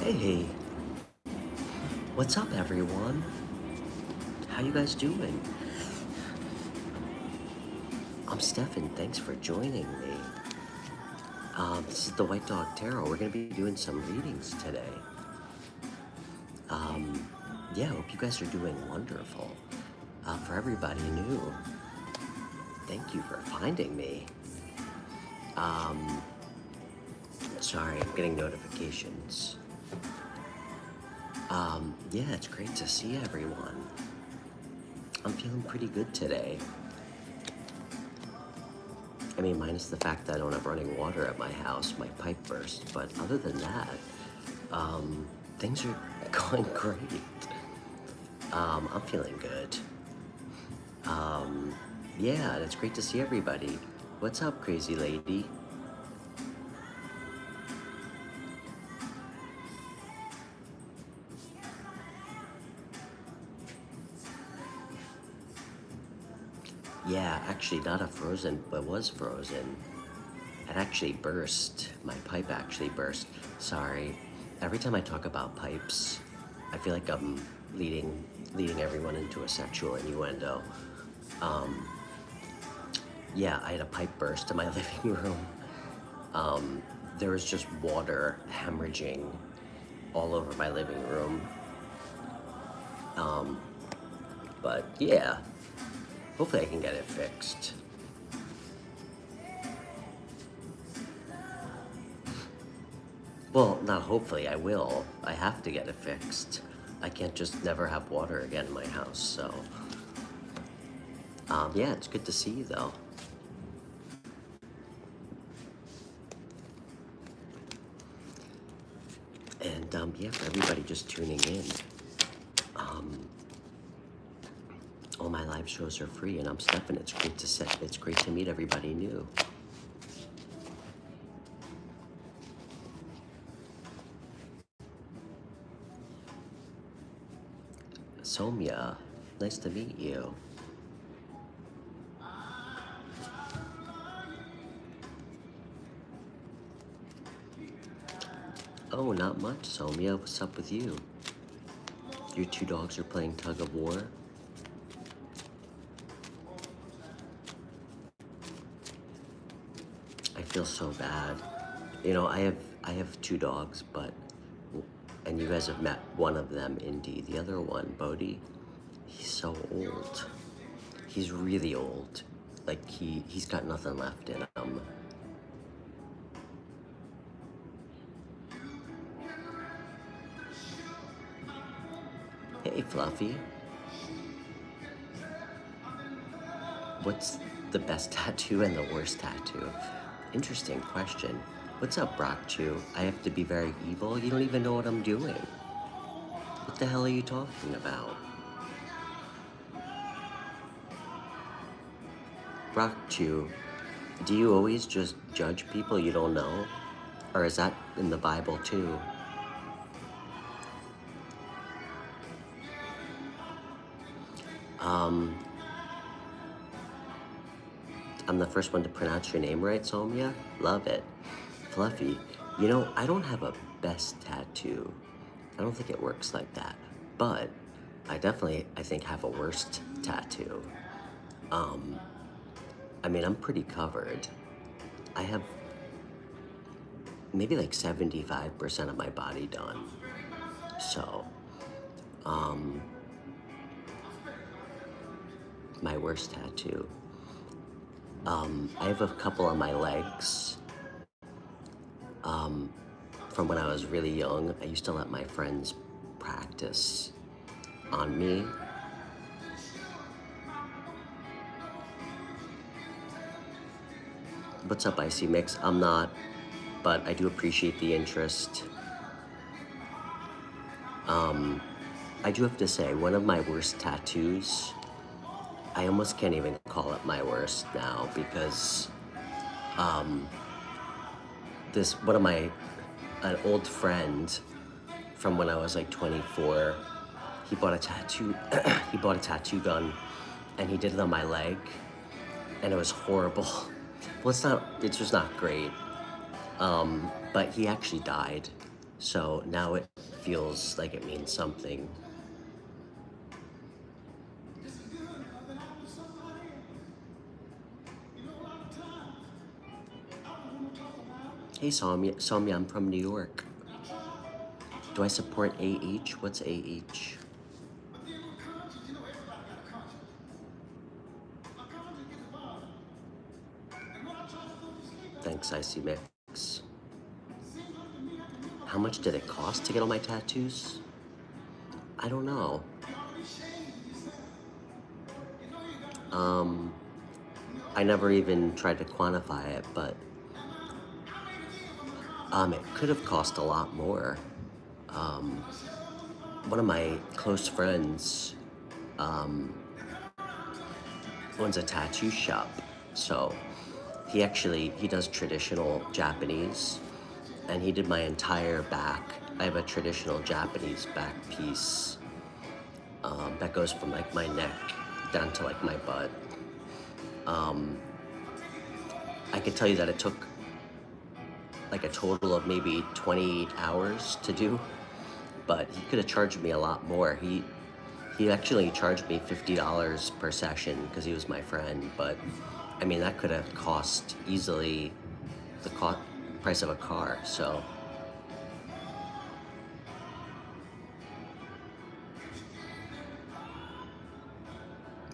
Hey, what's up everyone? How you guys doing? I'm Stefan, thanks for joining me. This is the White Dog Tarot. We're gonna be doing some readings today. Yeah, hope you guys are doing wonderful. For everybody new, thank you for finding me. Sorry, I'm getting notifications. Yeah, it's great to see everyone. I'm feeling pretty good today. I mean, minus the fact that I don't have running water at my house, my pipe burst, but other than that, things are going great. I'm feeling good. Yeah, it's great to see everybody. What's up, crazy lady? Yeah, actually not a frozen, but was frozen. It actually burst. My pipe actually burst. Sorry. Every time I talk about pipes, I feel like I'm leading everyone into a sexual innuendo. Yeah, I had a pipe burst in my living room. There was just water hemorrhaging all over my living room. But yeah, hopefully I can get it fixed. Well, not hopefully, I will. I have to get it fixed. I can't just never have water again in my house, so. Yeah, it's good to see you though. And yeah, for everybody just tuning in, all my live shows are free, and I'm Stefan. It's great to meet everybody new. Somya, nice to meet you. Oh, not much, Somya. What's up with you? Your two dogs are playing tug of war? I feel so bad. You know, I have two dogs, and you guys have met one of them, Indy. The other one, Bodhi, he's so old. He's really old. Like he's got nothing left in him. Hey, Fluffy. What's the best tattoo and the worst tattoo? Interesting question. What's up, Brock Chu? I have to be very evil? You don't even know what I'm doing. What the hell are you talking about? Brock Chu, do you always just judge people you don't know? Or is that in the Bible too? I'm the first one to pronounce your name right, Somya? Love it. Fluffy, you know, I don't have a best tattoo. I don't think it works like that. But I definitely, I think, have a worst tattoo. I mean, I'm pretty covered. I have maybe like 75% of my body done. So, my worst tattoo. I have a couple on my legs. From when I was really young, I used to let my friends practice on me. What's up, Icy Mix? I'm not, but I do appreciate the interest. I do have to say, one of my worst tattoos, I almost can't even call it my worst now because an old friend from when I was like 24, he bought a tattoo, he bought a tattoo gun and he did it on my leg and it was horrible. Well, it's just not great. But he actually died So now it feels like it means something. Hey, Soumya, I'm from New York. Do I support AH? What's AH? Thanks, Icy Mix. How much did it cost to get all my tattoos? I don't know. I never even tried to quantify it, but it could have cost a lot more. One of my close friends owns a tattoo shop, so he does traditional Japanese, and he did my entire back. I have a traditional Japanese back piece that goes from like my neck down to like my butt. I could tell you that it took like a total of maybe 28 hours to do, but he could have charged me a lot more. He actually charged me $50 per session because he was my friend, but I mean that could have cost easily the price of a car. So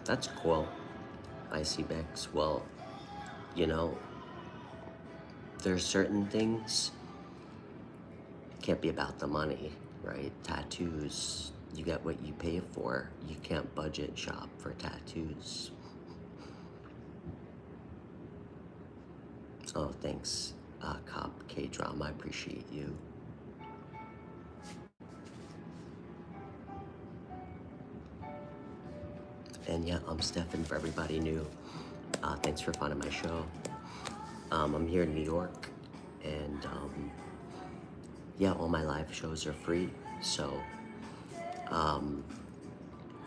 that's cool. Icy Mix. Well, you know, there's certain things can't be about the money, right? Tattoos, you get what you pay for. You can't budget shop for tattoos. Oh, thanks, Cop K-Drama. I appreciate you. And yeah, I'm Stefan for everybody new. Thanks for finding my show. I'm here in New York, and yeah, all my live shows are free. So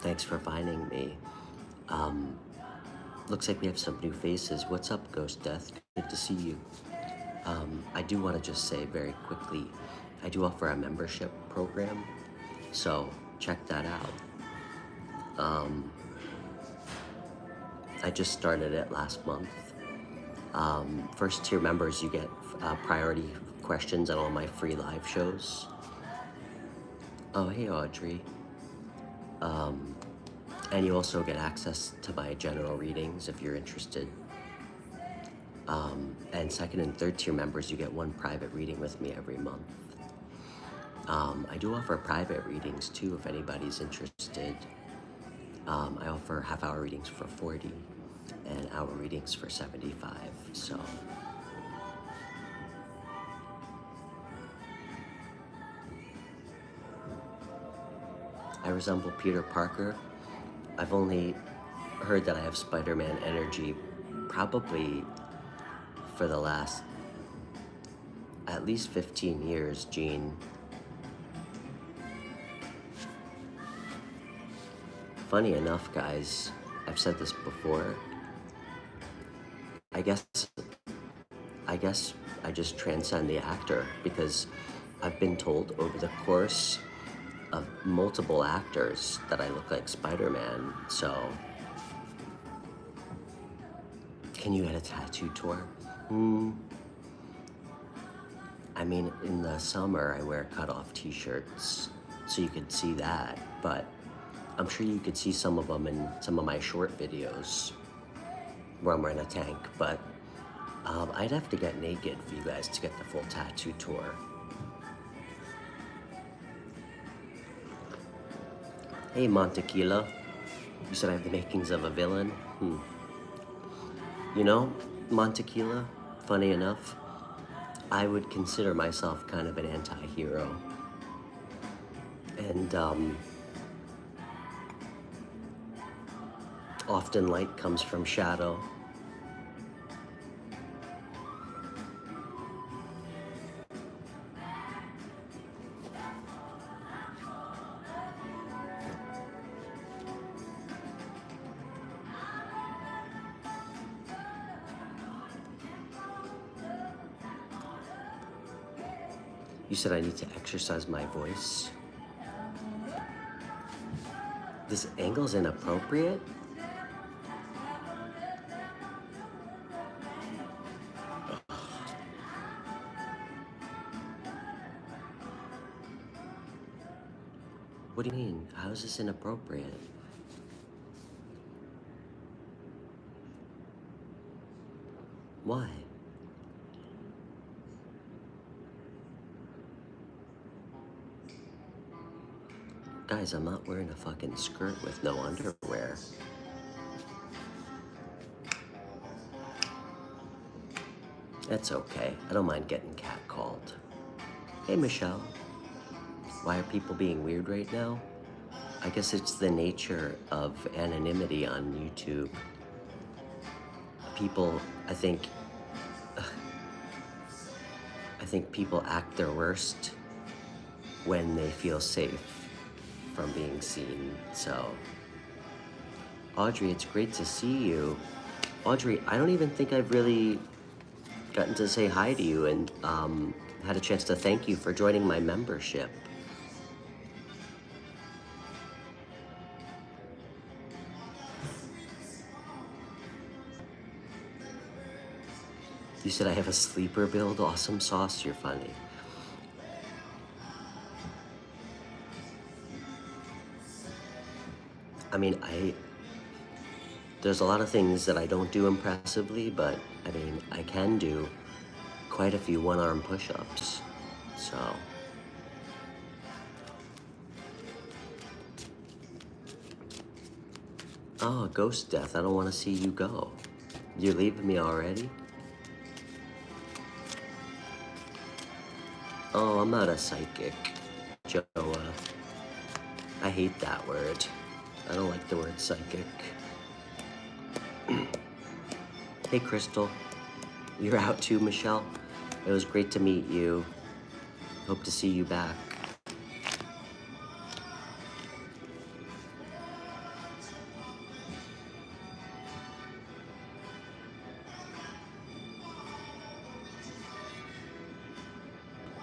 thanks for finding me. Looks like we have some new faces. What's up, Ghost Death? Good to see you. I do want to just say very quickly, I do offer a membership program, so check that out. I just started it last month. First tier members, you get priority questions on all my free live shows. Oh, hey Audrey. And you also get access to my general readings if you're interested. And second and third tier members, you get one private reading with me every month. I do offer private readings too if anybody's interested. I offer half-hour readings for 40 and hour readings for 75. So I resemble Peter Parker. I've only heard that I have Spider-Man energy probably for the last at least 15 years, Gene. Funny enough, guys, I've said this before. I guess I just transcend the actor because I've been told over the course of multiple actors that I look like Spider-Man. So, can you get a tattoo tour? I mean, in the summer I wear cut-off t-shirts, so you could see that, but I'm sure you could see some of them in some of my short videos where I'm wearing a tank, but I'd have to get naked for you guys to get the full tattoo tour. Hey, Montequila. You said I have the makings of a villain? You know, Montequila, funny enough, I would consider myself kind of an anti-hero. And often light comes from shadow. You said I need to exercise my voice. This angle's inappropriate? What do you mean? How is this inappropriate? Why? Guys, I'm not wearing a fucking skirt with no underwear. That's okay. I don't mind getting catcalled. Hey, Michelle. Why are people being weird right now? I guess it's the nature of anonymity on YouTube. People, I think people act their worst when they feel safe from being seen. So, Audrey, it's great to see you. Audrey, I don't even think I've really gotten to say hi to you and had a chance to thank you for joining my membership. You said I have a sleeper build? Awesome sauce, you're funny. I mean, there's a lot of things that I don't do impressively, but I mean, I can do quite a few one-arm push-ups, so. Oh, ghost death, I don't want to see you go. You're leaving me already? Oh, I'm not a psychic, Joa. I hate that word. I don't like the word psychic. Hey, Crystal. You're out too, Michelle? It was great to meet you. Hope to see you back.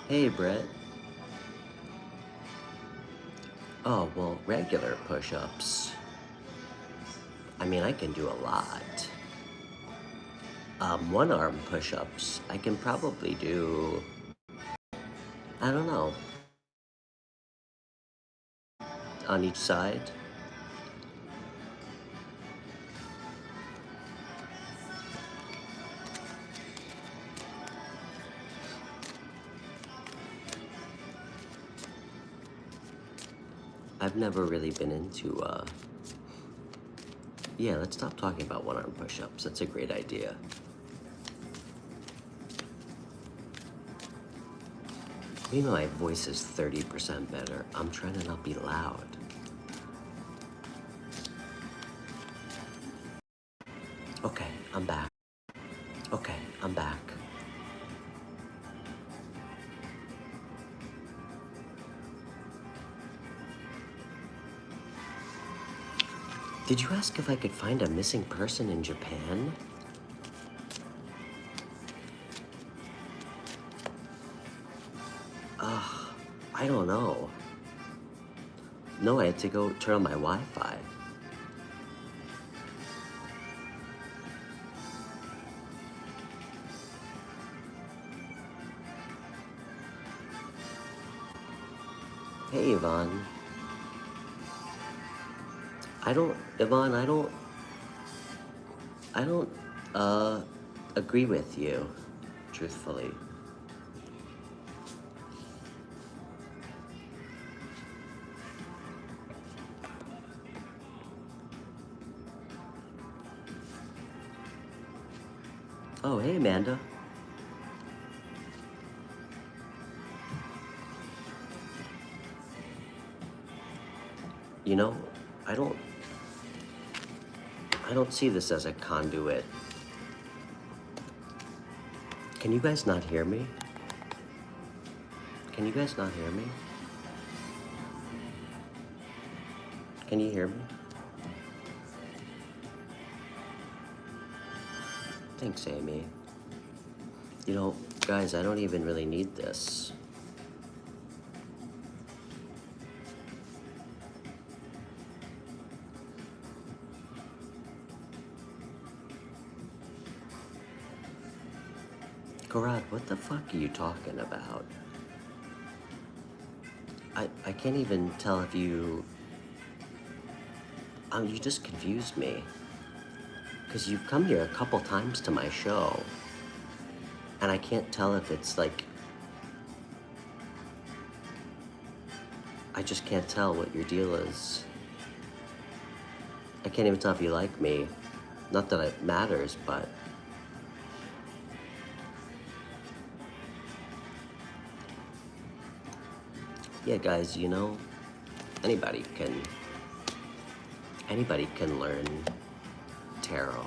Hey, Brett. Oh, well, regular push-ups. I mean, I can do a lot. One-arm push-ups, I can probably do, I don't know, on each side. I've never really been into, yeah, let's stop talking about one-arm push-ups. That's a great idea. You know, my voice is 30% better. I'm trying to not be loud. Okay, I'm back. Okay, I'm back. Did you ask if I could find a missing person in Japan? I don't know. No, I had to go turn on my Wi-Fi. Hey, Yvonne. Yvonne, I don't, agree with you, truthfully. Oh, hey, Amanda. You know, I don't see this as a conduit. Can you guys not hear me? Can you guys not hear me? Can you hear me? Thanks, Amy. You know, guys, I don't even really need this. Garad, what the fuck are you talking about? I can't even tell if you... you just confused me. Because you've come here a couple times to my show. And I can't tell if it's like... I just can't tell what your deal is. I can't even tell if you like me. Not that it matters, but... Yeah, guys, you know, anybody can learn tarot.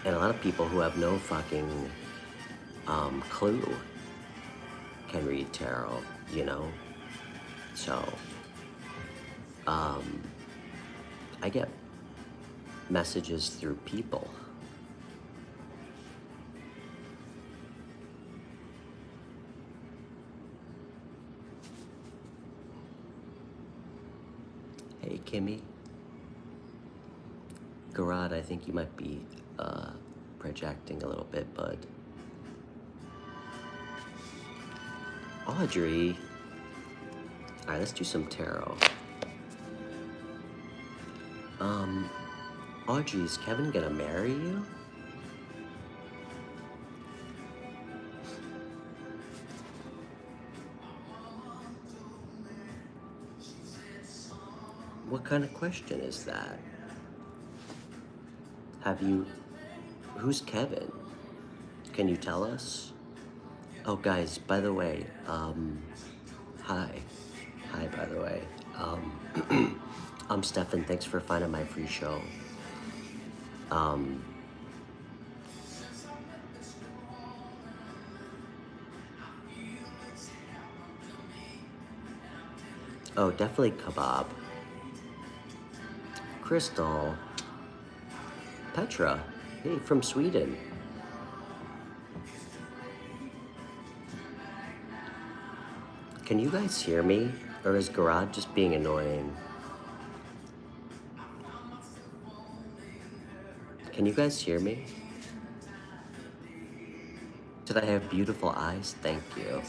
And a lot of people who have no fucking clue can read tarot, you know? So, I get messages through people. Hey, Kimmy. Garad, I think you might be projecting a little bit, bud. Audrey. All right, let's do some tarot. Audrey, is Kevin gonna marry you? What kind of question is that? Who's Kevin? Can you tell us? Oh, guys, by the way, hi. Hi, by the way. I'm Stefan, thanks for finding my free show. Oh, definitely kebab. Crystal. Petra. Hey, from Sweden. Can you guys hear me? Or is Garad just being annoying? Can you guys hear me? Did I have beautiful eyes? Thank you.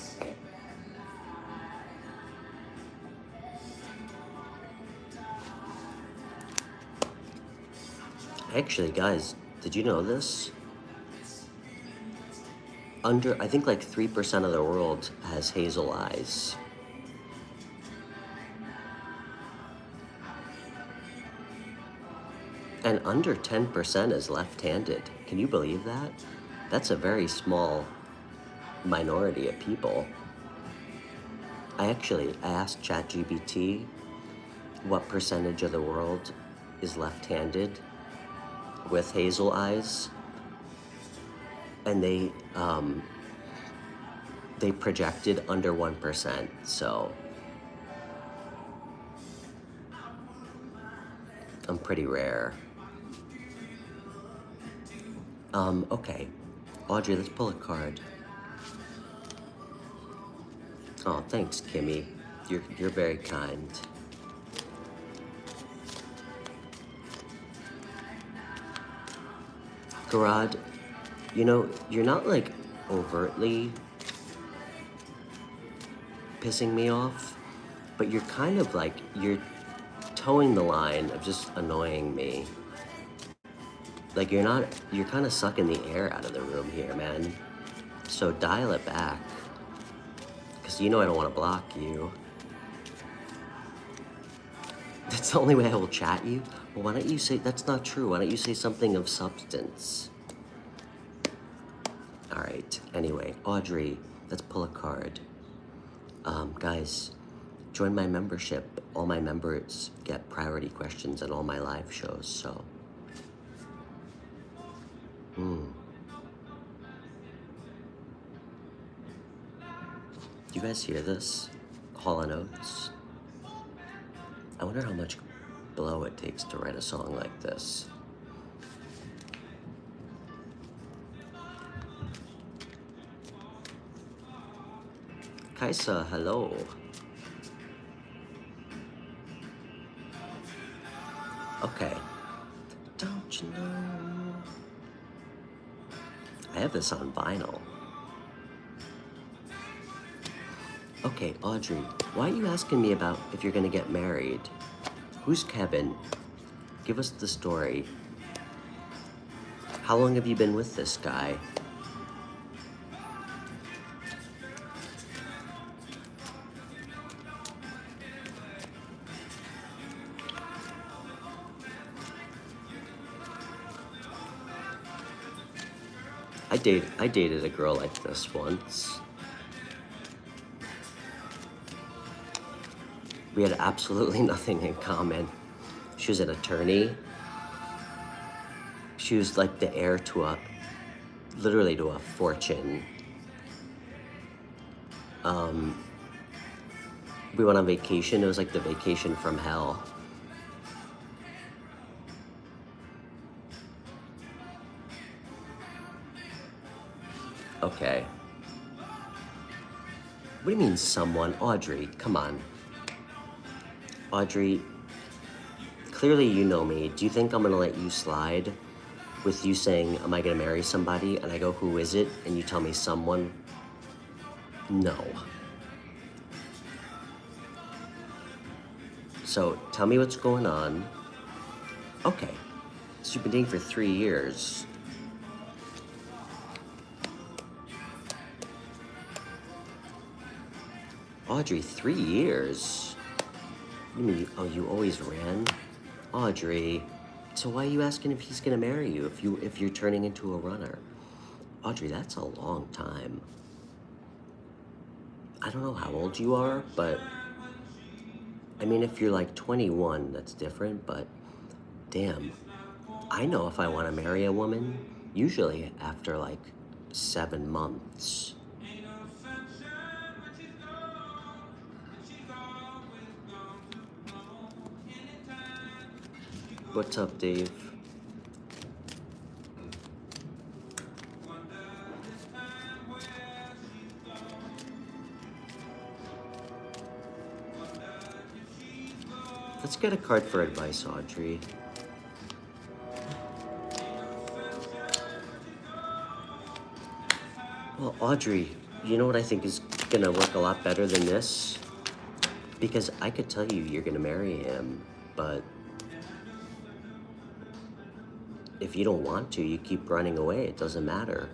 Actually, guys, did you know this? I think like 3% of the world has hazel eyes. And under 10% is left-handed. Can you believe that? That's a very small minority of people. I asked ChatGPT what percentage of the world is left-handed with hazel eyes, and they projected under 1%, so I'm pretty rare. Okay, Audrey, let's pull a card. Oh, thanks, Kimmy. You're very kind. Garad, you know, you're not like overtly pissing me off, but you're kind of like, you're towing the line of just annoying me. Like you're kind of sucking the air out of the room here, man. So dial it back. Because you know I don't want to block you. That's the only way I will chat you? Well, why don't you say, that's not true. Why don't you say something of substance? All right, anyway, Audrey, let's pull a card. Guys, join my membership. All my members get priority questions on all my live shows, so. Do you guys hear this? Hall & Oates? I wonder how much blow it takes to write a song like this. Kaisa, hello. Okay. Don't you know? I have this on vinyl. Okay, Audrey, why are you asking me about if you're gonna get married? Who's Kevin? Give us the story. How long have you been with this guy? I dated a girl like this once. We had absolutely nothing in common. She was an attorney. She was like the heir to literally to a fortune. We went on vacation. It was like the vacation from hell. Okay. What do you mean someone? Audrey, come on. Audrey, clearly you know me. Do you think I'm gonna let you slide with you saying, am I gonna marry somebody? And I go, who is it? And you tell me someone? No. So tell me what's going on. Okay. So you've been dating for 3 years. Audrey, 3 years? You mean, oh, you always ran? Audrey, so why are you asking if he's gonna marry you if you're turning into a runner? Audrey, that's a long time. I don't know how old you are, but I mean, if you're like 21, that's different, but damn. I know if I wanna marry a woman, usually after like 7 months. What's up, Dave? Let's get a card for advice, Audrey. Well, Audrey, you know what I think is gonna work a lot better than this? Because I could tell you you're gonna marry him, but if you don't want to, you keep running away, it doesn't matter.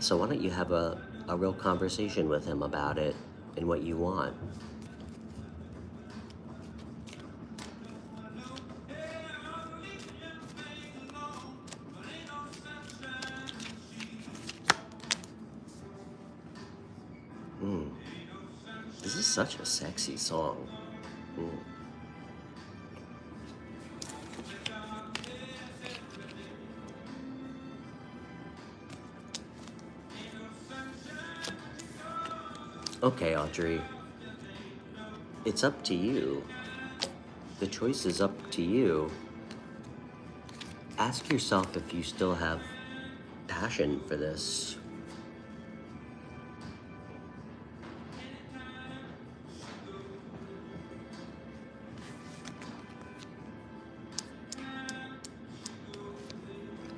So why don't you have a real conversation with him about it and what you want? This is such a sexy song. Okay, Audrey. It's up to you. The choice is up to you. Ask yourself if you still have passion for this.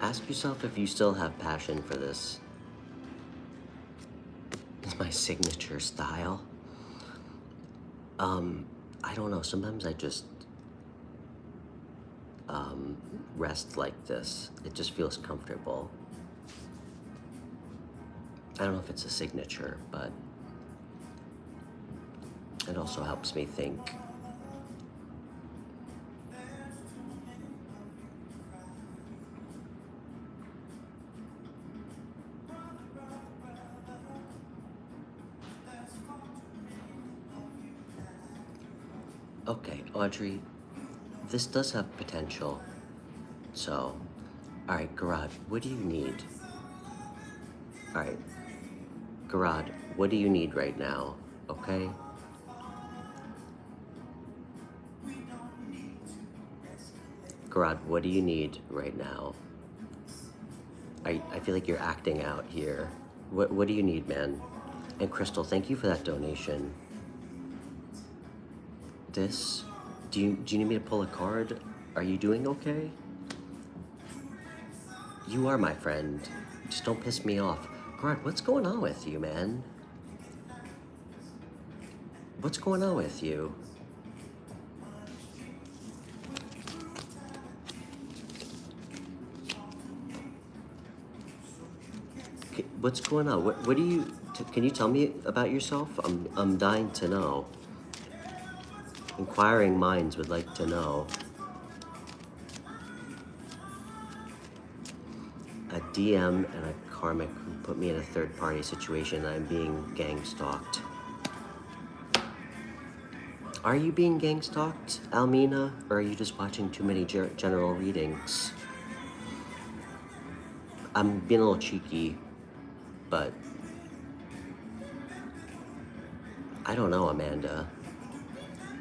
Ask yourself if you still have passion for this. It's my signature style. I don't know, sometimes I just rest like this. It just feels comfortable. I don't know if it's a signature, but it also helps me think. Okay, Audrey, this does have potential. So, alright, Garad, what do you need? Alright, Garad, what do you need right now, okay? Garad, what do you need right now? I feel like you're acting out here. What do you need, man? And Crystal, thank you for that donation. This, do you need me to pull a card? Are you doing okay? You are my friend. Just don't piss me off. Grant, what's going on with you, man? What's going on with you? What's going on? What do you, can you tell me about yourself? I'm dying to know. Inquiring minds would like to know. A DM and a karmic who put me in a third-party situation and I'm being gang stalked. Are you being gang stalked, Almina, or are you just watching too many general readings? I'm being a little cheeky, but I don't know, Amanda.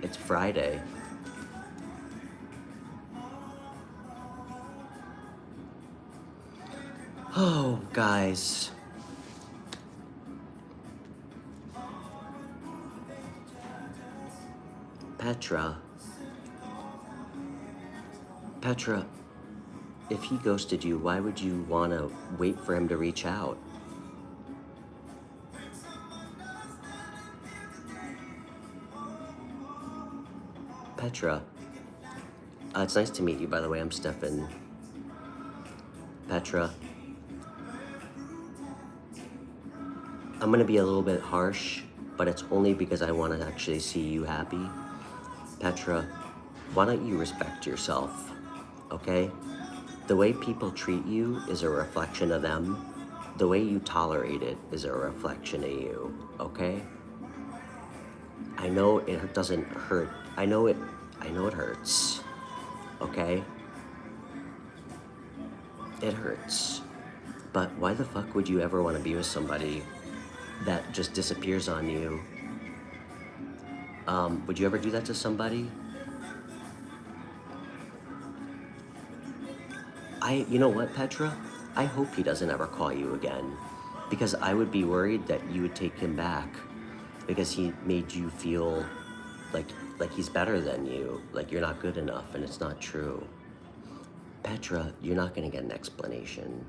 It's Friday. Oh, guys. Petra, if he ghosted you, why would you want to wait for him to reach out? Petra, it's nice to meet you, by the way. I'm Stefan. Petra, I'm going to be a little bit harsh, but it's only because I want to actually see you happy. Petra, why don't you respect yourself, okay? The way people treat you is a reflection of them. The way you tolerate it is a reflection of you, okay? I know it doesn't hurt. I know it hurts, okay? It hurts. But why the fuck would you ever want to be with somebody that just disappears on you? Would you ever do that to somebody? You know what, Petra? I hope he doesn't ever call you again, because I would be worried that you would take him back because he made you feel like he's better than you, like you're not good enough, and it's not true. Petra, you're not gonna get an explanation,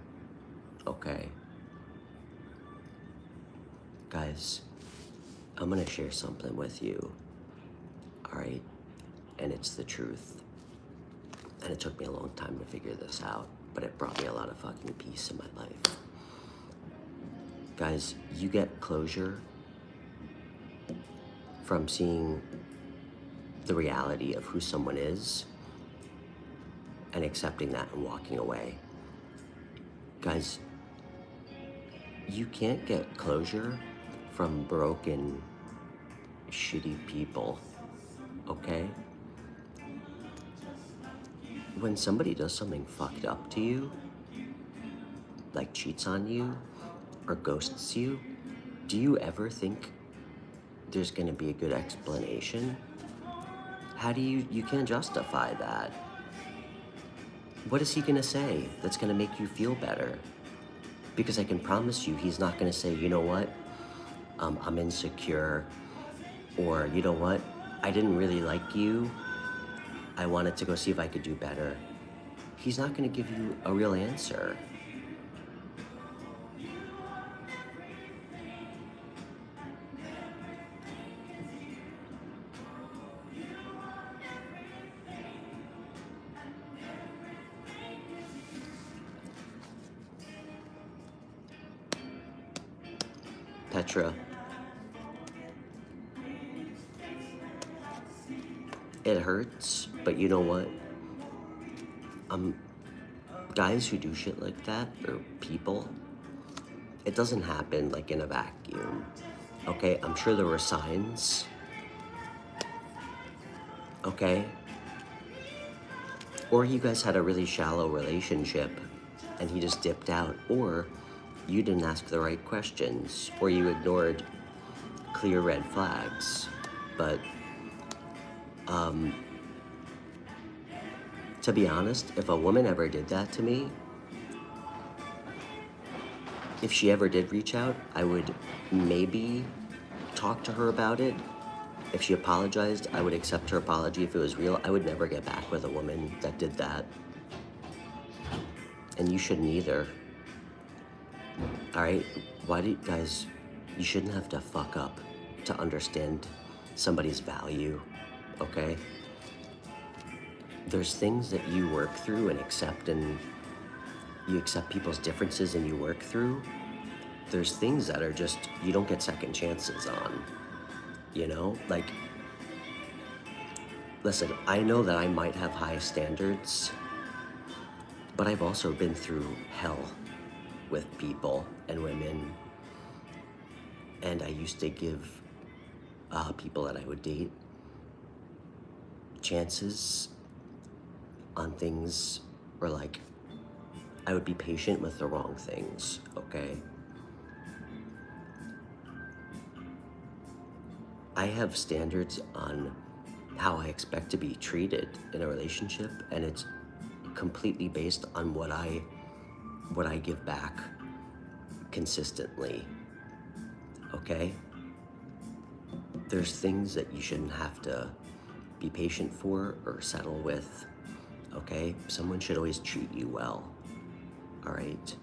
okay? Guys, I'm gonna share something with you, all right? And it's the truth. And it took me a long time to figure this out, but it brought me a lot of fucking peace in my life. Guys, you get closure from seeing the reality of who someone is and accepting that and walking away. Guys, you can't get closure from broken, shitty people, okay? When somebody does something fucked up to you, like cheats on you or ghosts you, do you ever think there's gonna be a good explanation? How do you can't justify that. What is he gonna say that's gonna make you feel better? Because I can promise you he's not gonna say, you know what, I'm insecure, or you know what, I didn't really like you, I wanted to go see if I could do better. He's not gonna give you a real answer. Petra, it hurts, but you know what? Guys who do shit like that, or people, it doesn't happen like in a vacuum, okay? I'm sure there were signs, okay? Or you guys had a really shallow relationship and he just dipped out, or you didn't ask the right questions, or you ignored clear red flags. But to be honest, if a woman ever did that to me, if she ever did reach out, I would maybe talk to her about it. If she apologized, I would accept her apology if it was real. I would never get back with a woman that did that. And you shouldn't either. All right? Why do you guys, you shouldn't have to fuck up to understand somebody's value, okay? There's things that you work through and you accept people's differences and you work through. There's things that are just, you don't get second chances on, you know? Like, listen, I know that I might have high standards, but I've also been through hell with people and women. And I used to give people that I would date chances on things, or like, I would be patient with the wrong things, okay? I have standards on how I expect to be treated in a relationship, and it's completely based on what I give back consistently, okay? There's things that you shouldn't have to be patient for or settle with, okay? Someone should always treat you well, all right?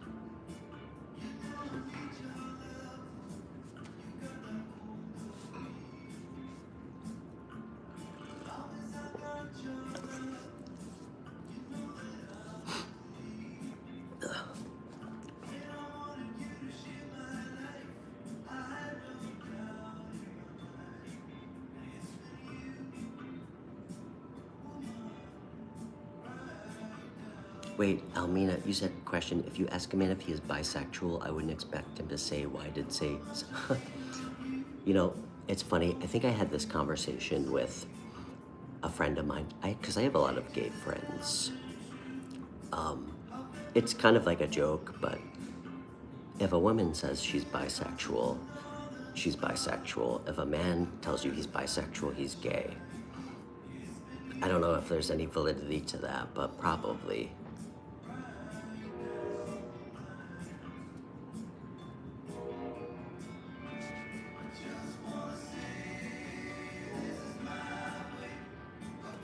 Wait, Almina, you said question, if you ask a man if he is bisexual, I wouldn't expect him to say why did say... You know, it's funny, I think I had this conversation with a friend of mine, because I have a lot of gay friends. It's kind of like a joke, but if a woman says she's bisexual, she's bisexual. If a man tells you he's bisexual, he's gay. I don't know if there's any validity to that, but probably.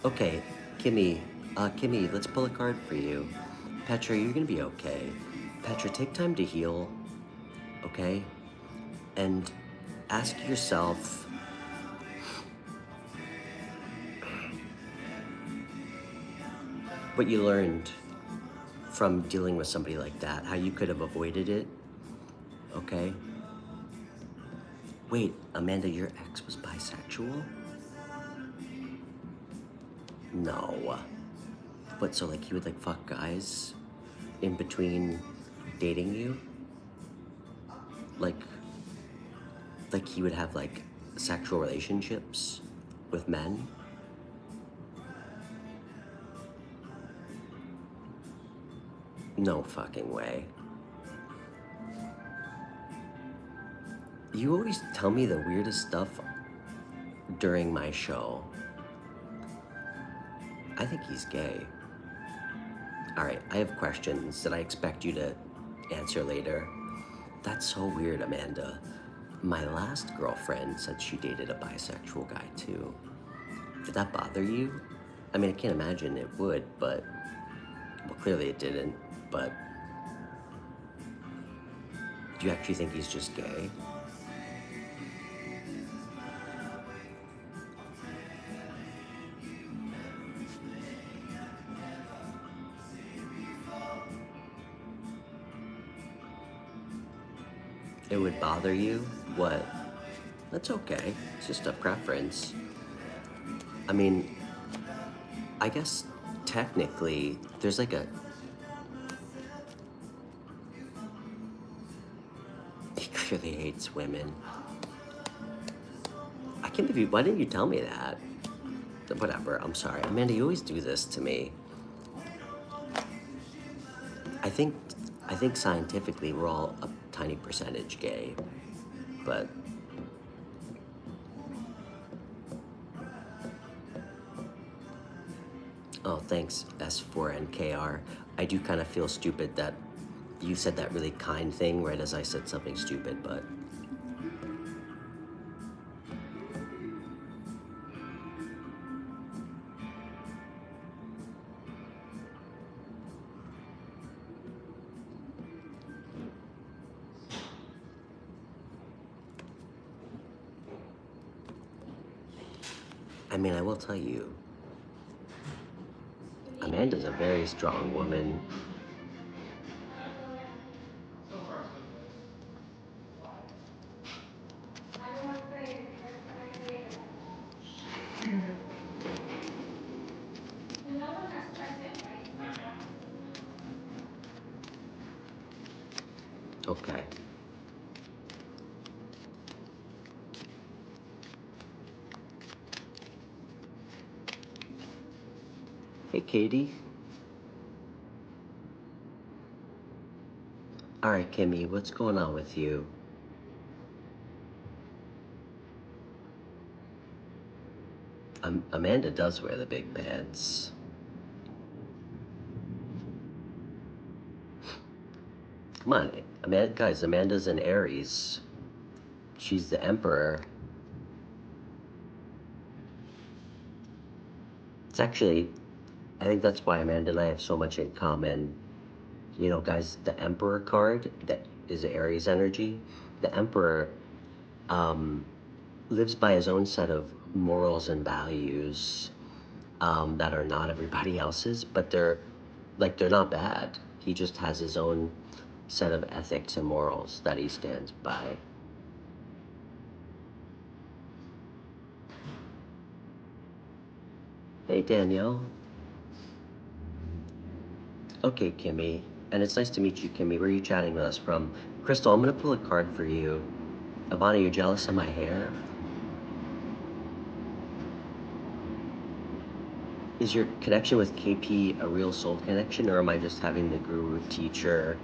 Okay, Kimmy, let's pull a card for you. Petra, you're gonna be okay. Petra, take time to heal, okay? And ask yourself, what you learned from dealing with somebody like that, how you could have avoided it, okay? Wait, Amanda, your ex was bisexual? No. What, so like he would like fuck guys in between dating you? Like he would have like sexual relationships with men? No fucking way. You always tell me the weirdest stuff during my show. I think he's gay. All right, I have questions that I expect you to answer later. That's so weird, Amanda. My last girlfriend said she dated a bisexual guy too. Did that bother you? I mean, I can't imagine it would, but, well, clearly it didn't, but do you actually think he's just gay? It would bother you? What? That's okay. It's just a preference. I mean, I guess technically there's like a... He clearly hates women. I can't believe, why didn't you tell me that? Whatever, I'm sorry. Amanda, you always do this to me. I think scientifically we're all a tiny percentage gay, but oh, thanks S4NKR. I do kind of feel stupid that you said that really kind thing right as I said something stupid, but mean, I will tell you, Amanda's a very strong woman. Okay. Hey, Katie. All right, Kimmy, what's going on with you? Amanda does wear the big pants. Come on, guys, Amanda's an Aries. She's the emperor. It's actually, I think that's why Amanda and I have so much in common. You know, guys, the emperor card, that is Aries energy. The emperor lives by his own set of morals and values that are not everybody else's, but they're not bad. He just has his own set of ethics and morals that he stands by. Hey, Danielle. Okay, Kimmy. And it's nice to meet you, Kimmy. Where are you chatting with us from? Crystal, I'm going to pull a card for you. Ivana, you're jealous of my hair? Is your connection with KP a real soul connection, or am I just having the guru teacher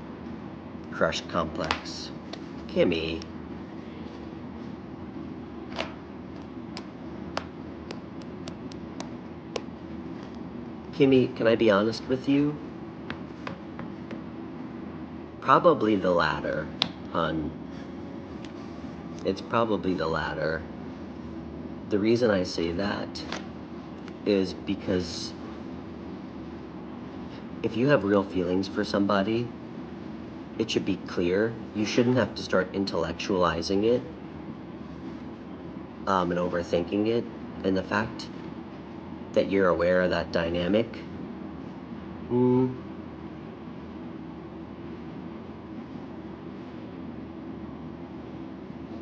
crush complex? Kimmy. Kimmy, can I be honest with you? Probably the latter, hun. It's probably the latter. The reason I say that is because if you have real feelings for somebody, it should be clear. You shouldn't have to start intellectualizing it and overthinking it. And the fact that you're aware of that dynamic,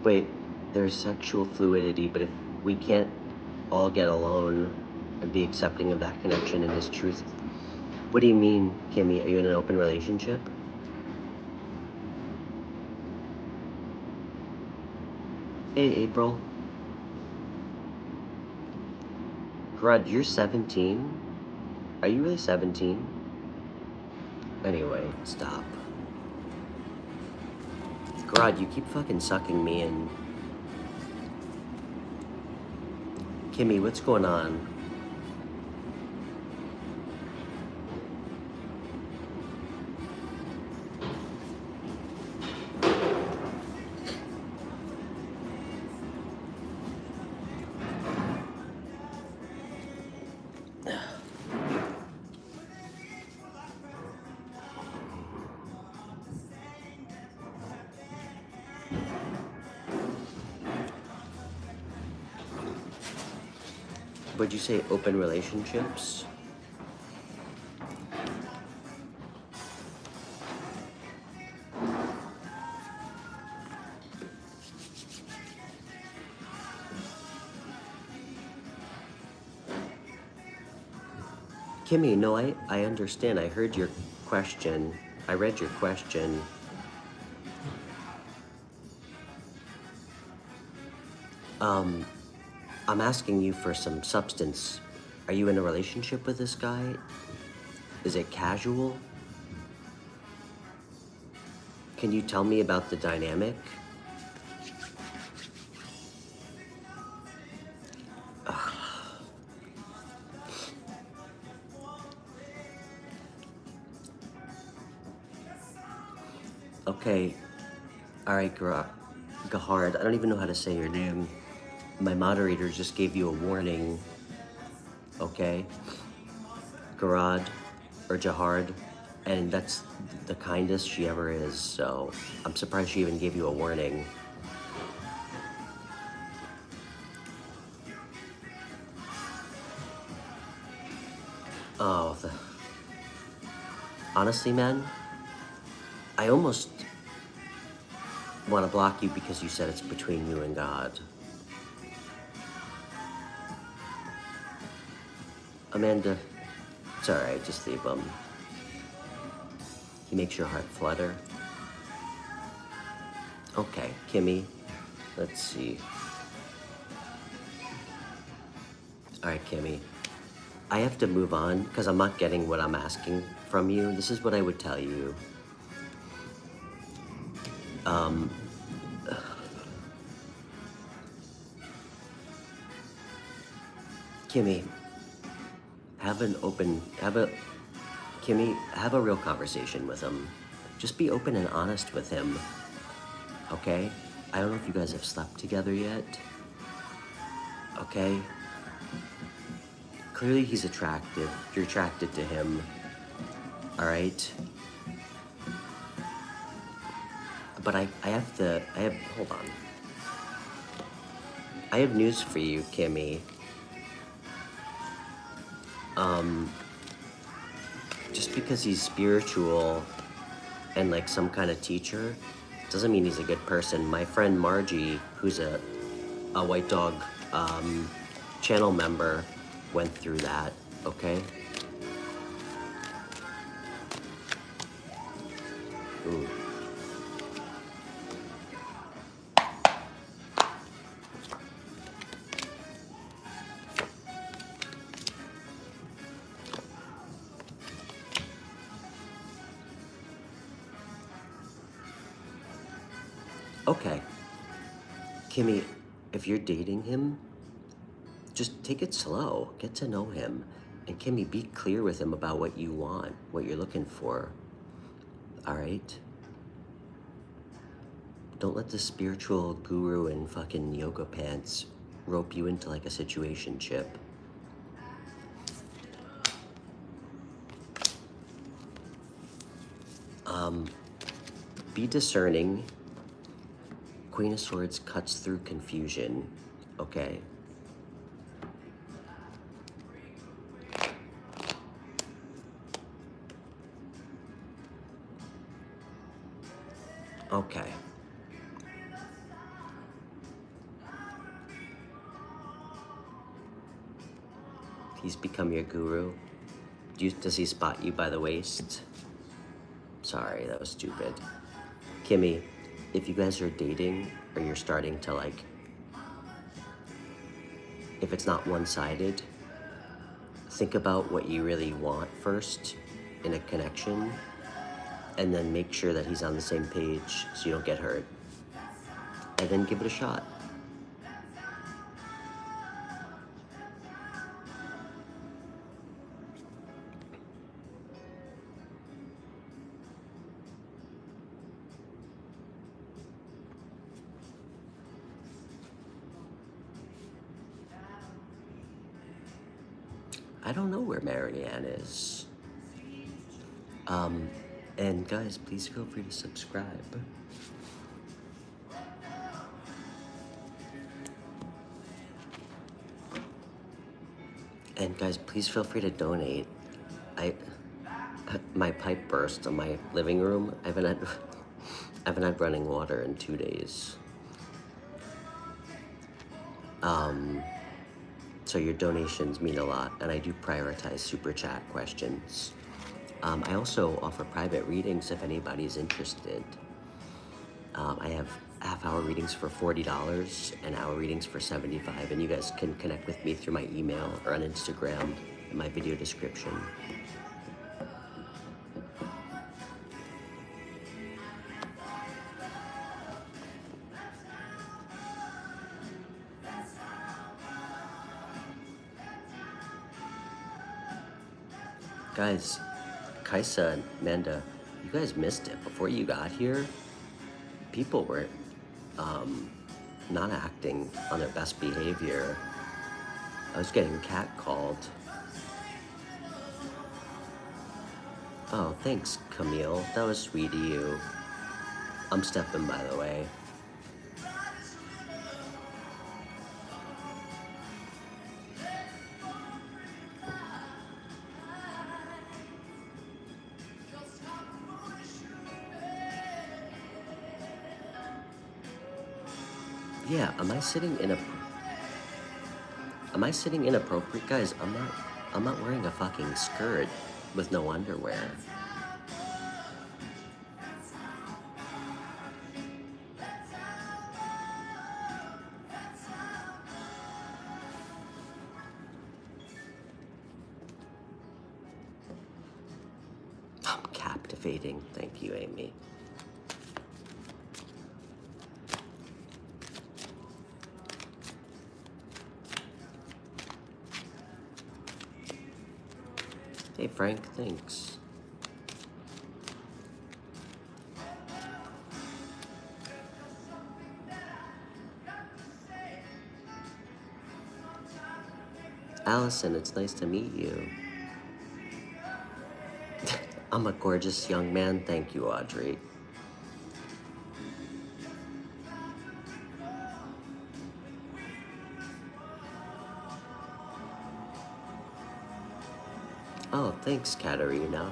wait, there's sexual fluidity, but if we can't all get alone and be accepting of that connection and his truth. What do you mean, Kimmy? Are you in an open relationship? Hey, April. Rod, you're 17? Are you really 17? Anyway, stop. God, you keep fucking sucking me in. Kimmy, what's going on? Would you say open relationships? Kimmy, no, I understand. I heard your question. I read your question. I'm asking you for some substance. Are you in a relationship with this guy? Is it casual? Can you tell me about the dynamic? Okay. All right, Gahard. I don't even know how to say your name. My moderator just gave you a warning. Okay? Garad or Jahard. And that's the kindest she ever is, so I'm surprised she even gave you a warning. Oh, honestly, man, I almost want to block you because you said it's between you and God. Amanda, it's alright, just leave him. He makes your heart flutter. Okay, Kimmy, let's see. Alright, Kimmy, I have to move on because I'm not getting what I'm asking from you. This is what I would tell you. Kimmy, Kimmy, have a real conversation with him. Just be open and honest with him, okay? I don't know if you guys have slept together yet, okay? Clearly he's attractive. You're attracted to him, all right? But hold on. I have news for you, Kimmy. Just because he's spiritual and like some kind of teacher doesn't mean he's a good person. My friend Margie, who's a White Dog channel member, went through that, okay? Ooh. Okay. Kimmy, if you're dating him, just take it slow. Get to know him. And Kimmy, be clear with him about what you want, what you're looking for. All right? Don't let the spiritual guru in fucking yoga pants rope you into like a situationship. Be discerning. Queen of Swords cuts through confusion, okay? Okay. He's become your guru. Does he spot you by the waist? Sorry, that was stupid. Kimmy, if you guys are dating or you're starting to like, if it's not one-sided, think about what you really want first in a connection, and then make sure that he's on the same page so you don't get hurt. And then give it a shot. I don't know where Marianne is. And guys, please feel free to subscribe. And guys, please feel free to donate. My pipe burst in my living room. I haven't had running water in 2 days. So your donations mean a lot, and I do prioritize super chat questions. I also offer private readings if anybody's interested. I have half-hour readings for $40 and hour readings for $75, and you guys can connect with me through my email or on Instagram in my video description. Guys, Kaisa and Amanda, you guys missed it. Before you got here, people were not acting on their best behavior. I was getting catcalled. Oh, thanks, Camille. That was sweet of you. I'm Stefan, by the way. Yeah, am I sitting inappropriate, guys? I'm not wearing a fucking skirt with no underwear. I'm captivating. Thank you, Amy. Hey, Frank, thanks. Allison, it's nice to meet you. I'm a gorgeous young man. Thank you, Audrey. Oh, thanks, Katerina.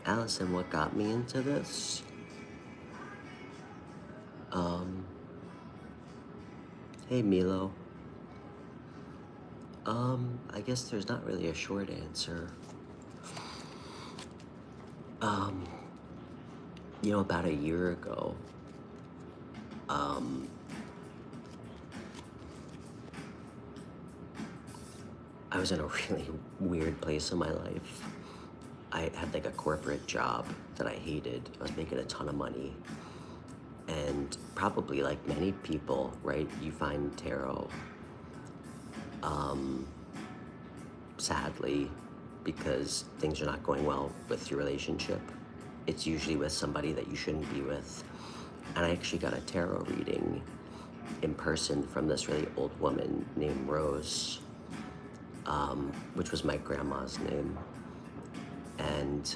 Allison, what got me into this? Hey, Milo. I guess there's not really a short answer. You know, about a year ago, I was in a really weird place in my life. I had like a corporate job that I hated. I was making a ton of money. And probably like many people, right, you find tarot, sadly, because things are not going well with your relationship. It's usually with somebody that you shouldn't be with. And I actually got a tarot reading in person from this really old woman named Rose, which was my grandma's name. And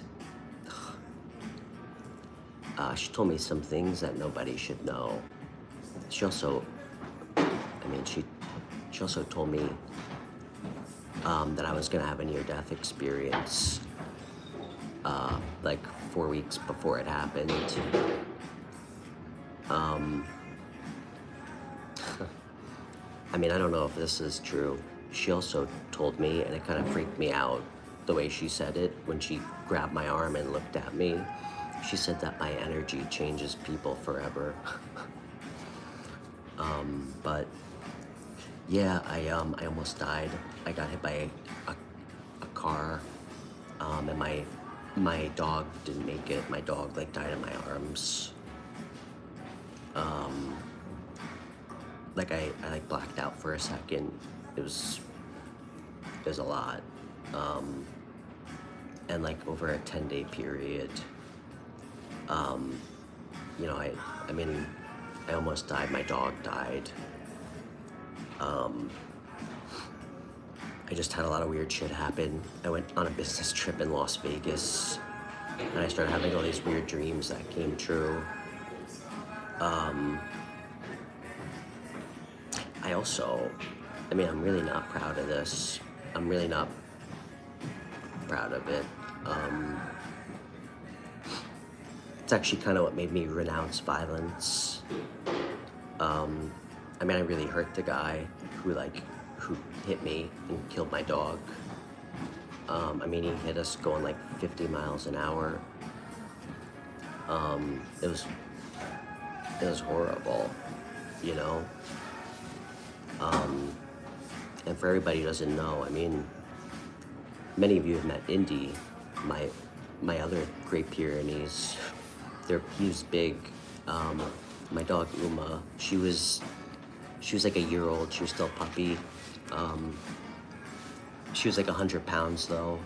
she told me some things that nobody should know. She also, she also told me that I was gonna have a near-death experience, like 4 weeks before it happened. I mean, I don't know if this is true. She also told me, and it kind of freaked me out, the way she said it when she grabbed my arm and looked at me. She said that my energy changes people forever. But yeah, I almost died. I got hit by a car, and my dog didn't make it. My dog like died in my arms. Like I like blacked out for a second. It was a lot. And like over a 10-day period, you know, I mean, I almost died. My dog died. I just had a lot of weird shit happen. I went on a business trip in Las Vegas, and I started having all these weird dreams that came true. I also, I mean, I'm really not proud of this. I'm really not proud of it. It's actually kind of what made me renounce violence. I mean, I really hurt the guy who hit me and killed my dog. I mean, he hit us going like 50 miles an hour. It was horrible, you know? And for everybody who doesn't know, I mean, many of you have met Indy, my other Great Pyrenees. He was big. My dog Uma, she was like a year old. She was still a puppy. She was like 100 pounds though.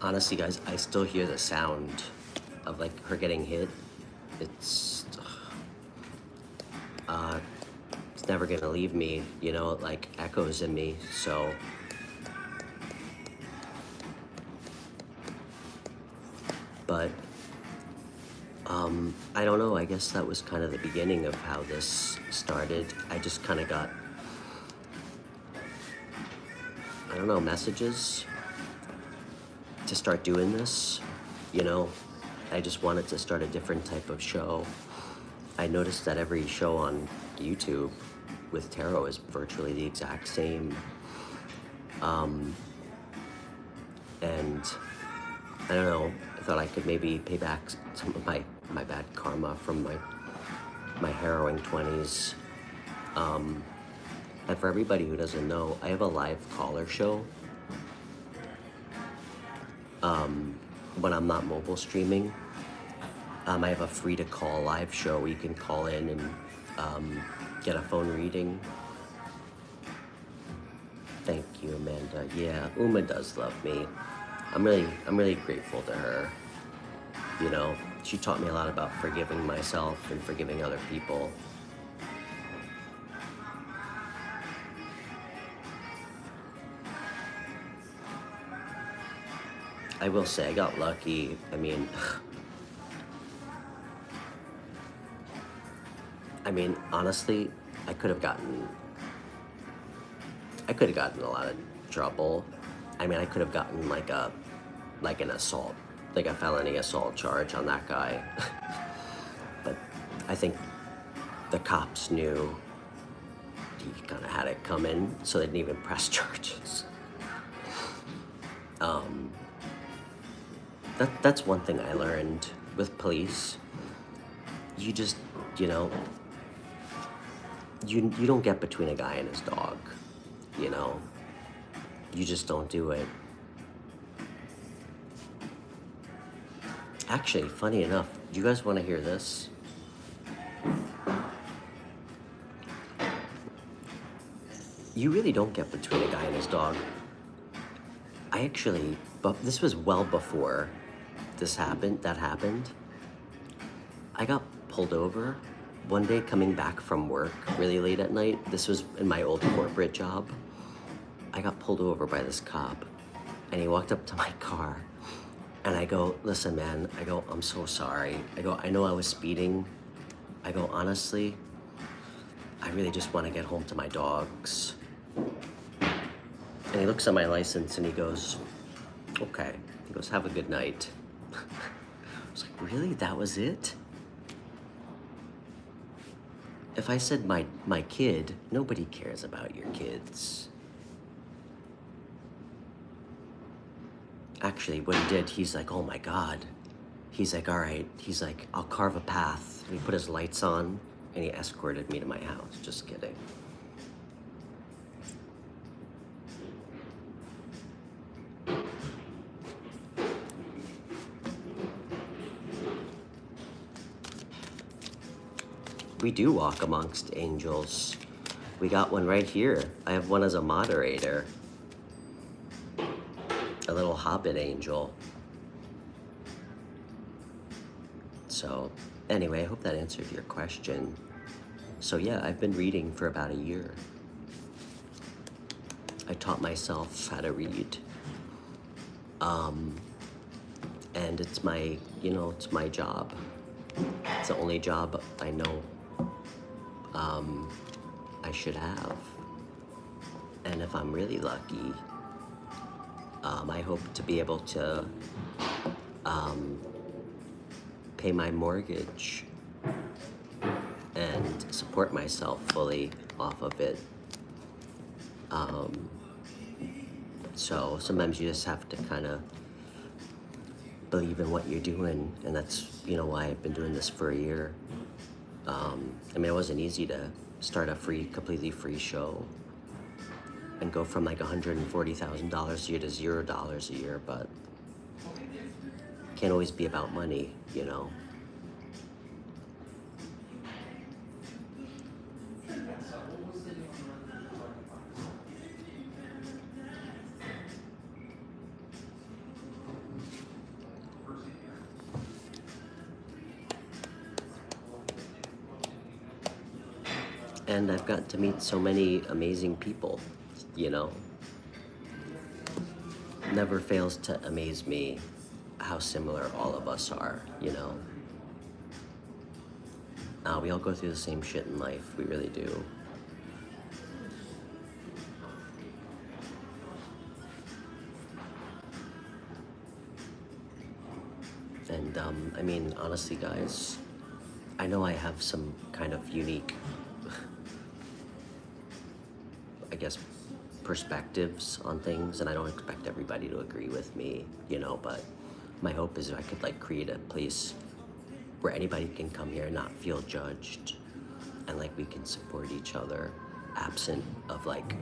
Honestly, guys, I still hear the sound of like her getting hit. It's never gonna leave me, you know, it like echoes in me, so. But, I don't know, I guess that was kind of the beginning of how this started. I just kind of got, I don't know, messages to start doing this. You know, I just wanted to start a different type of show. I noticed that every show on YouTube with tarot is virtually the exact same. And I don't know, I thought I could maybe pay back some of my bad karma from my harrowing 20s. And for everybody who doesn't know, I have a live caller show when I'm not mobile streaming. I have a free to call live show where you can call in and get a phone reading. Thank you, Amanda. Yeah, Uma does love me. I'm really grateful to her. You know, she taught me a lot about forgiving myself and forgiving other people. I will say I got lucky. I mean, honestly, I could have gotten a lot of trouble. I mean, I could have gotten like an assault, like a felony assault charge on that guy. But I think the cops knew he kind of had it coming, so they didn't even press charges. That's one thing I learned with police. You just, you know, you don't get between a guy and his dog, you know? You just don't do it. Actually, funny enough, do you guys want to hear this? You really don't get between a guy and his dog. But this was well before that happened. I got pulled over one day coming back from work really late at night. This was in my old corporate job. I got pulled over by this cop, and he walked up to my car, and I go, listen, man, I go, I'm so sorry. I go, I know I was speeding. I go, honestly, I really just want to get home to my dogs. And he looks at my license and he goes, okay. He goes, have a good night. I was like, really? That was it? If I said my kid, nobody cares about your kids. Actually, what he did, he's like, oh my God. He's like, all right. He's like, I'll carve a path. And he put his lights on and he escorted me to my house. Just kidding. We do walk amongst angels. We got one right here. I have one as a moderator. A little hobbit angel. So, anyway, I hope that answered your question. So yeah, I've been reading for about a year. I taught myself how to read. And it's my, it's my job. It's the only job I know I should have. And if I'm really lucky, I hope to be able to pay my mortgage and support myself fully off of it. So sometimes you just have to kind of believe in what you're doing, and that's, why I've been doing this for a year. It wasn't easy to start a completely free show and go from like $140,000 a year to $0 a year, but can't always be about money, And I've got to meet so many amazing people, Never fails to amaze me how similar all of us are, We all go through the same shit in life, we really do. mean, honestly, guys, I know I have some kind of unique, I guess, perspectives on things, and I don't expect everybody to agree with me, you know, but my hope is if I could like create a place where anybody can come here and not feel judged, and like we can support each other absent of like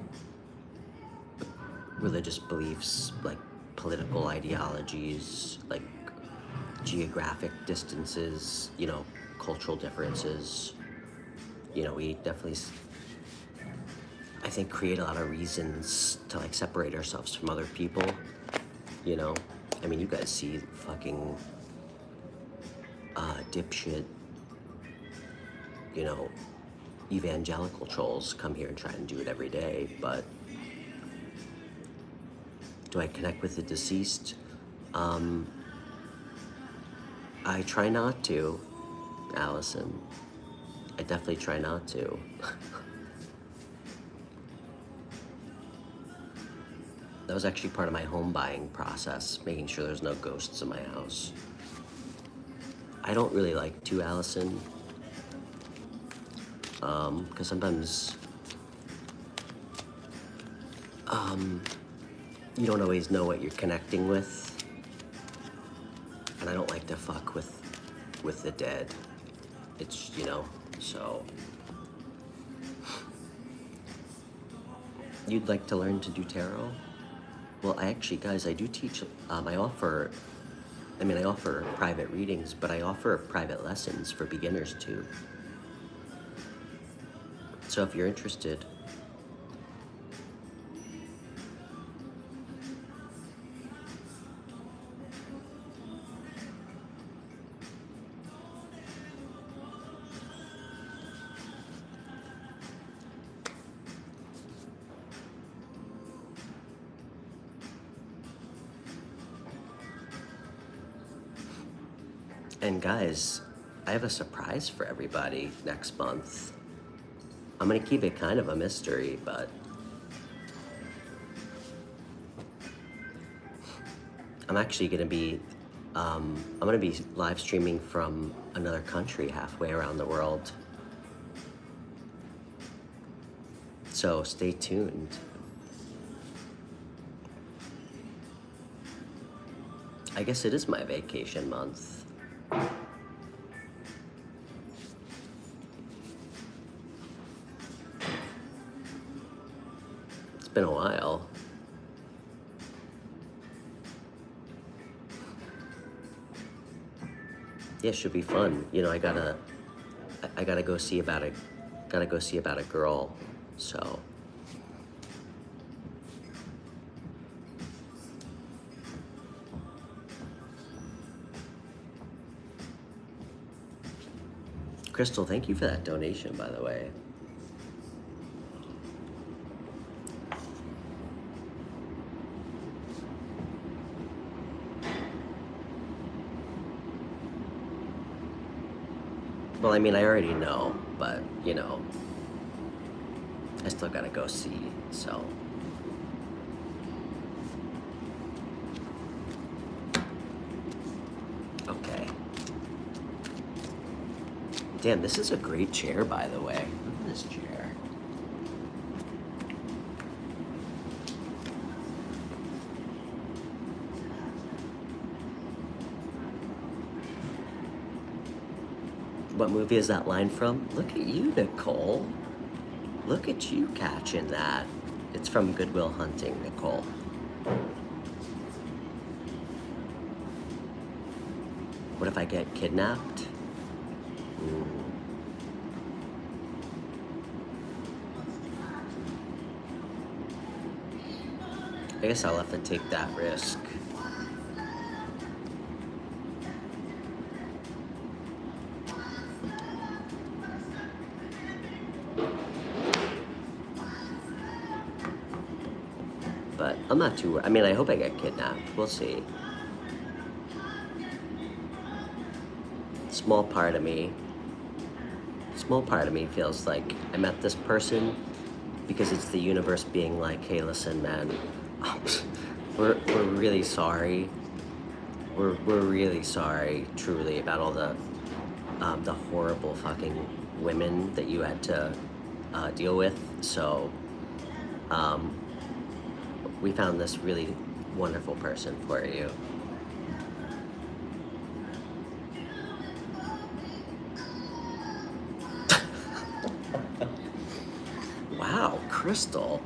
religious beliefs, like political ideologies, like geographic distances, you know, cultural differences. You know, we definitely, I think, create a lot of reasons to like separate ourselves from other people, you know? I mean, you guys see fucking dipshit, you know, evangelical trolls come here and try and do it every day, but do I connect with the deceased? I try not to, Allison. I definitely try not to. That was actually part of my home buying process, making sure there's no ghosts in my house. I don't really like to, Allison, because sometimes you don't always know what you're connecting with, and I don't like to fuck with the dead. It's, you know, so. You'd like to learn to do tarot? Well, I actually, guys, I do teach, I offer private readings, but I offer private lessons for beginners too. So if you're interested, and guys, I have a surprise for everybody next month. I'm gonna keep it kind of a mystery, but I'm actually gonna be, I'm gonna be live streaming from another country halfway around the world. So stay tuned. I guess it is my vacation month. It's been a while. Yeah, it should be fun. You know, I gotta go see about a girl, so. Crystal, thank you for that donation, by the way. Well, I mean, I already know, but, you know, I still gotta go see, so. Okay. Damn, this is a great chair, by the way. Look at this chair. What movie is that line from? Look at you, Nicole. Look at you catching that. It's from Good Will Hunting, Nicole. What if I get kidnapped? I guess I'll have to take that risk. But I'm not too, I mean, I hope I get kidnapped. We'll see. Small part of me feels like I met this person because it's the universe being like, hey, listen, man, we're really sorry. we're really sorry, truly, about all the horrible fucking women that you had to deal with. So um, we found this really wonderful person for you. Wow, Crystal.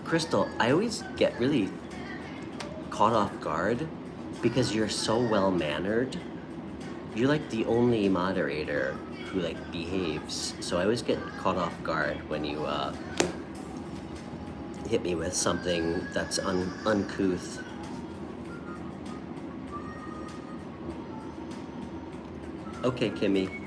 Crystal, I always get really caught off guard because you're so well mannered. You're like the only moderator who like behaves. So I always get caught off guard when you hit me with something that's uncouth. Okay, Kimmy.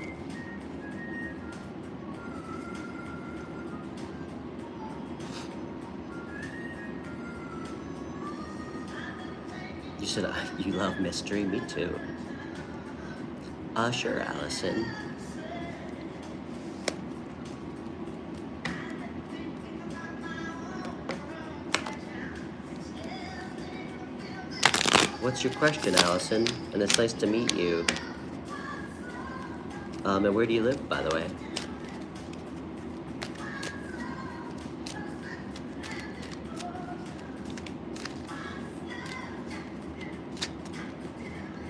You said you love mystery? Me too. Sure, Allison. What's your question, Allison? And it's nice to meet you. And where do you live, by the way?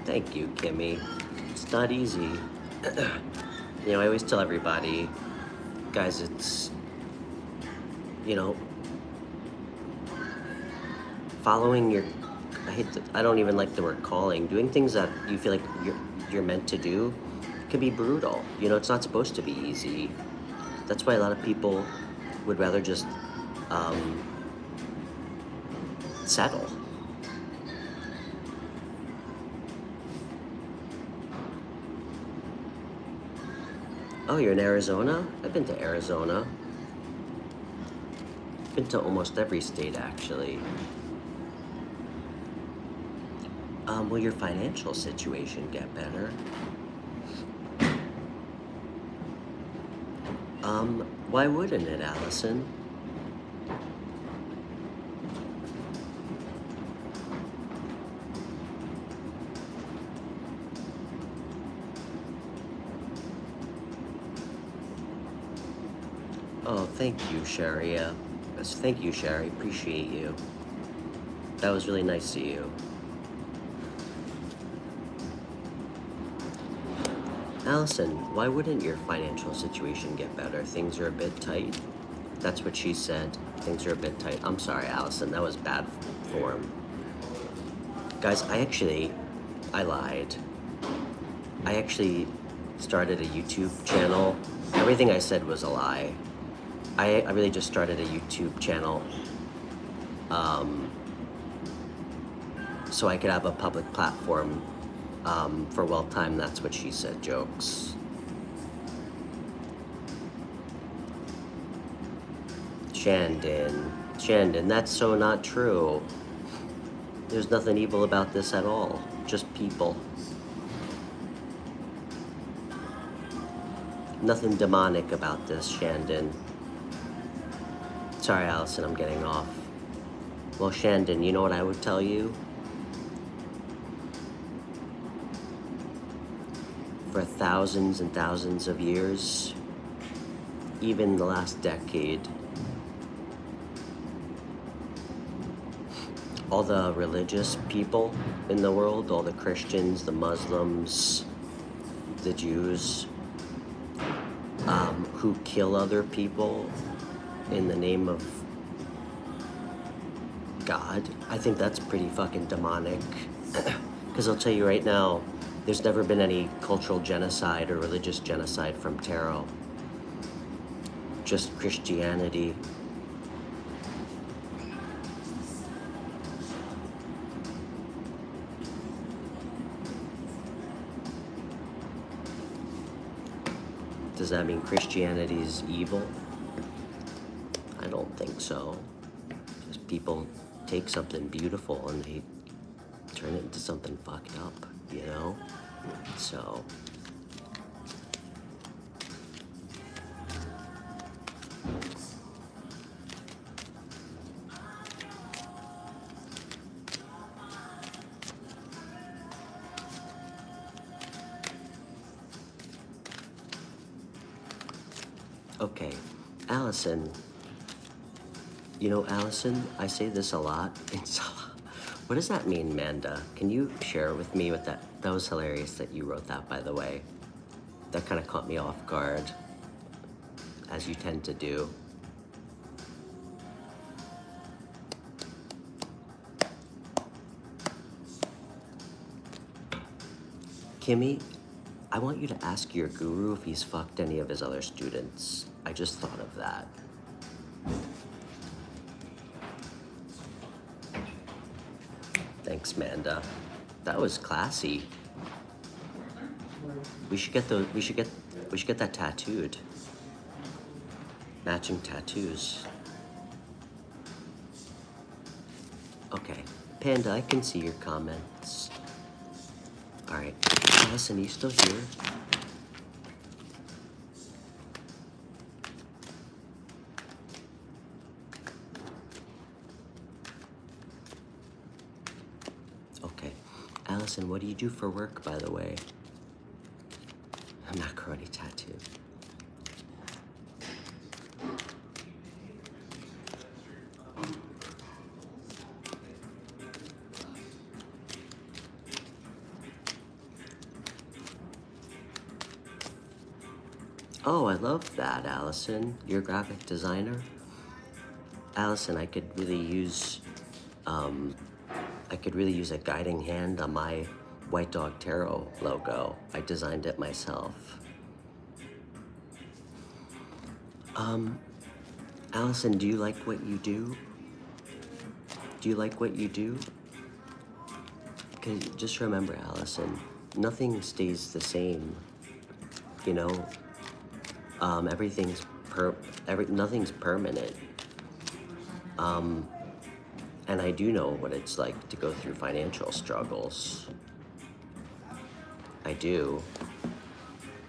Thank you, Kimmy. It's not easy. You know, I always tell everybody, guys, it's, you know, following your, I don't even like the word calling, doing things that you feel like you're meant to do can be brutal. You know, it's not supposed to be easy. That's why a lot of people would rather just settle. Oh, you're in Arizona? I've been to Arizona. Been to almost every state, actually. Will your financial situation get better? Why wouldn't it, Allison? Oh, thank you, Sherry. Thank you, Sherry. Appreciate you. That was really nice of you. Allison, why wouldn't your financial situation get better? Things are a bit tight. That's what she said. Things are a bit tight. I'm sorry, Allison. That was bad form. Guys, I lied. I actually started a YouTube channel. Everything I said was a lie. I really just started a YouTube channel so I could have a public platform for well-timed That's What She Said jokes. Shandon, that's so not true. There's nothing evil about this at all. Just people. Nothing demonic about this, Shandon. Sorry, Allison, I'm getting off. Well, Shandon, you know what I would tell you? For thousands and thousands of years, even the last decade, all the religious people in the world, all the Christians, the Muslims, the Jews, who kill other people in the name of God, I think that's pretty fucking demonic. Because I'll tell you right now, there's never been any cultural genocide or religious genocide from tarot. Just Christianity. Does that mean Christianity is evil? I don't think so. Just people take something beautiful and they turn it into something fucked up, you know? So Okay, Allison. You know, Allison, I say this a lot. What does that mean, Manda? Can you share with me what that? That was hilarious that you wrote that, by the way. That kind of caught me off guard, as you tend to do. Kimmy, I want you to ask your guru if he's fucked any of his other students. I just thought of that. Thanks, Manda. That was classy. We should get those. We should get that tattooed. Matching tattoos. Okay, Panda, I can see your comments. All right, Allison, are you still here? Okay, Allison, what do you do for work, by the way? Macaroni tattoo. Oh, I love that, Allison. You're a graphic designer? Allison, I could really use a guiding hand on my White Dog Tarot logo. I designed it myself. Allison, do you like what you do? Do you like what you do? Because just remember, Allison, nothing stays the same. You know, nothing's permanent. And I do know what it's like to go through financial struggles. I do.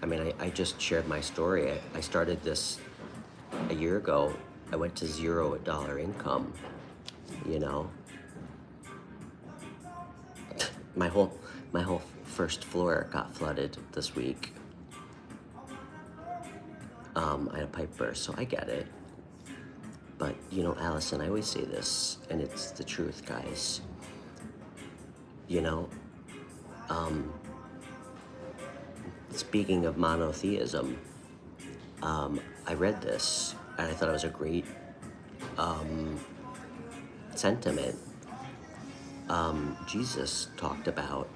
I mean, I just shared my story. I started this a year ago. I went to $0 income, you know. My whole first floor got flooded this week. I had a pipe burst, so I get it. But, you know, Allison, I always say this, and it's the truth, guys. You know, speaking of monotheism, I read this, and I thought it was a great sentiment. Jesus talked about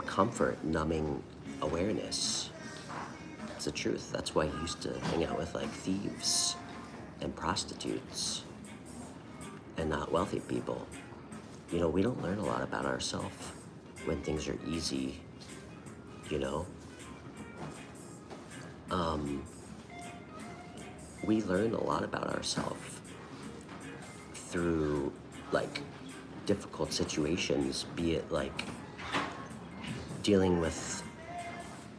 comfort numbing awareness. It's the truth. That's why he used to hang out with like thieves and prostitutes and not wealthy people. You know, we don't learn a lot about ourselves when things are easy, you know. We learn a lot about ourselves through like difficult situations, be it like dealing with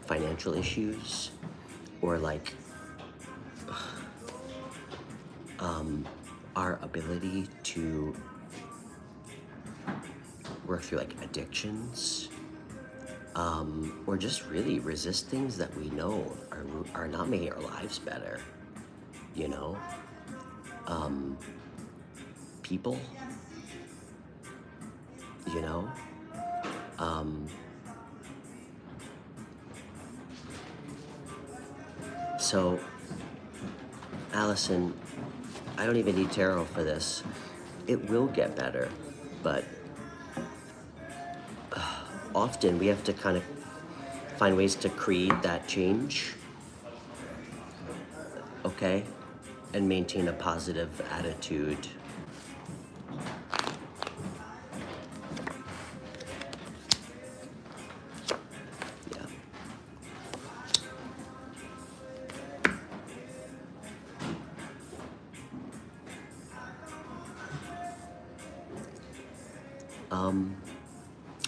financial issues or like our ability to work through like addictions, or just really resist things that we know are not making our lives better, you know. People, you know. So, Allison, I don't even need tarot for this. It will get better, but often we have to kind of find ways to create that change, okay? And maintain a positive attitude.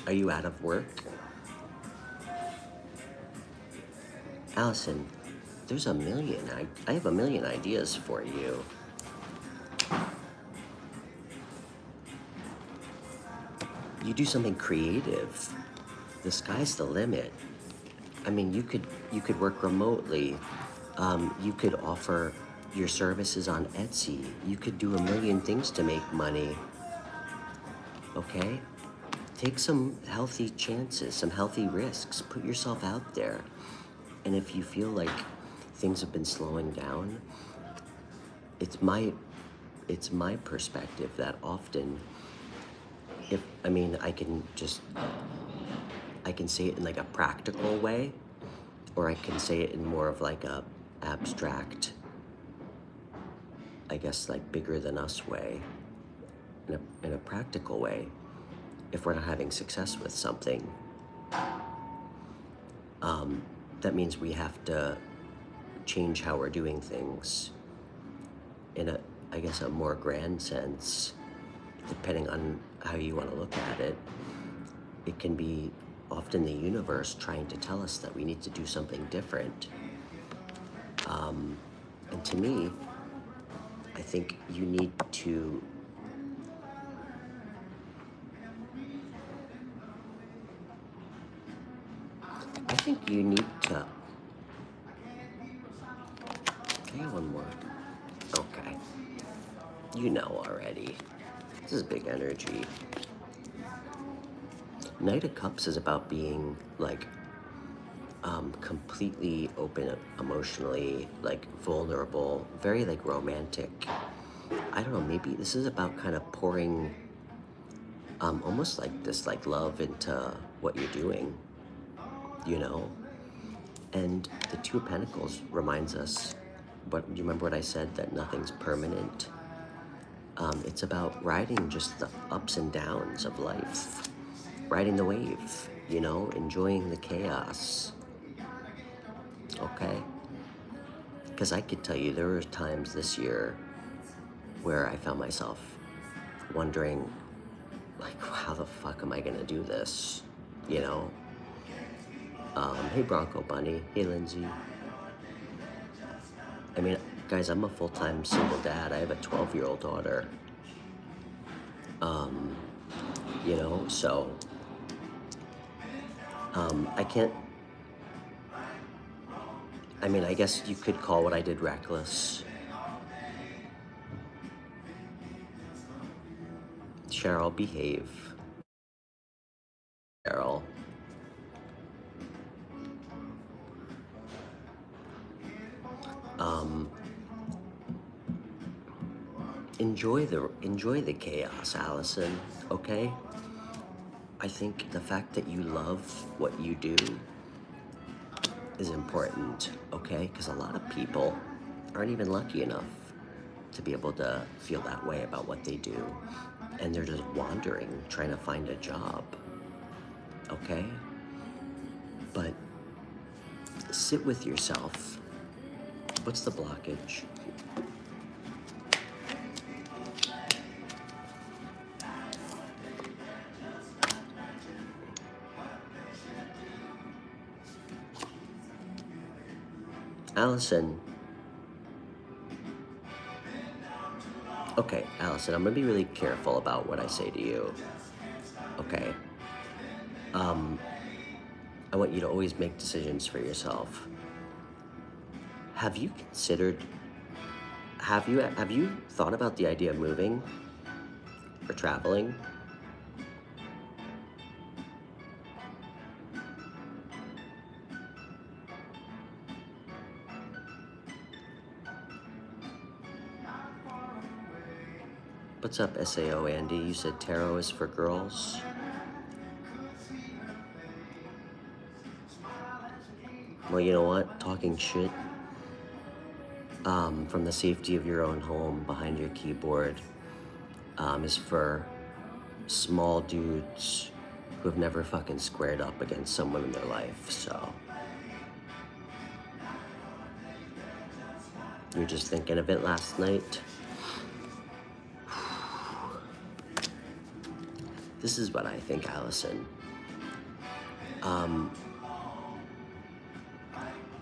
Are you out of work? Allison, there's a million. I have a million ideas for you. You do something creative. The sky's the limit. I mean, you could work remotely You could offer your services on Etsy. You could do a million things to make money, okay? Take some healthy chances, some healthy risks. Put yourself out there. And if you feel like things have been slowing down, it's my perspective that often, I can say it in like a practical way, or I can say it in more of like a abstract, I guess like bigger than us way, in a practical way. If we're not having success with something, that means we have to change how we're doing things in a more grand sense, depending on how you want to look at it. It can be often the universe trying to tell us that we need to do something different. And to me, I think you need to okay, one more. Okay. You know already. This is big energy. Knight of Cups is about being like completely open emotionally, like vulnerable, very like romantic. I don't know, maybe this is about kind of pouring almost like this like love into what you're doing, you know? And the Two of Pentacles reminds us, do you remember what I said, that nothing's permanent? It's about riding just the ups and downs of life, riding the wave, you know, enjoying the chaos, okay? Because I could tell you there were times this year where I found myself wondering, like, how the fuck am I gonna do this, you know? Hey Bronco Bunny, hey Lindsay. I mean, guys, I'm a full-time single dad. I have a 12-year-old daughter. You know, so I can't, I guess you could call what I did reckless. Cheryl, behave. Cheryl. Enjoy the chaos, Allison, okay? I think the fact that you love what you do is important, okay? Because a lot of people aren't even lucky enough to be able to feel that way about what they do. And they're just wandering, trying to find a job, okay? But sit with yourself. What's the blockage? Allison. Okay, Allison, I'm gonna be really careful about what I say to you. Okay. I want you to always make decisions for yourself. Have you thought about the idea of moving or traveling? What's up, SAO Andy? You said tarot is for girls? Well, you know what? Talking shit from the safety of your own home behind your keyboard is for small dudes who have never fucking squared up against someone in their life, so. You're just thinking of it last night? This is what I think, Allison.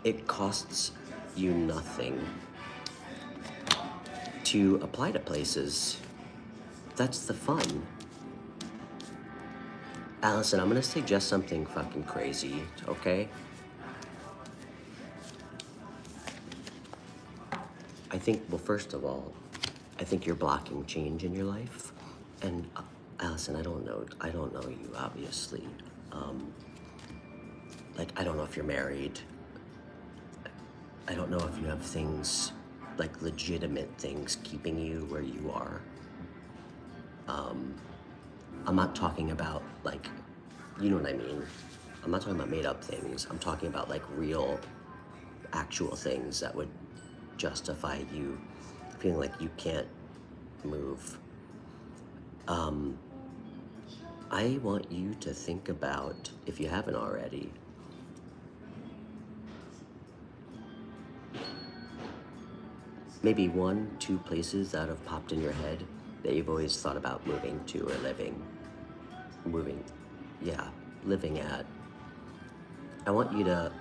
It costs you nothing to apply to places. That's the fun. Allison, I'm gonna suggest something fucking crazy, okay? I think, well, first of all, I think you're blocking change in your life. And Allison, I don't know you, obviously. Like, I don't know if you're married. I don't know if you have things, like legitimate things keeping you where you are. I'm not talking about like, you know what I mean? I'm not talking about made up things. I'm talking about like real, actual things that would justify you feeling like you can't move. I want you to think about, if you haven't already, maybe 1, 2 places that have popped in your head that you've always thought about moving to or living at. I want you to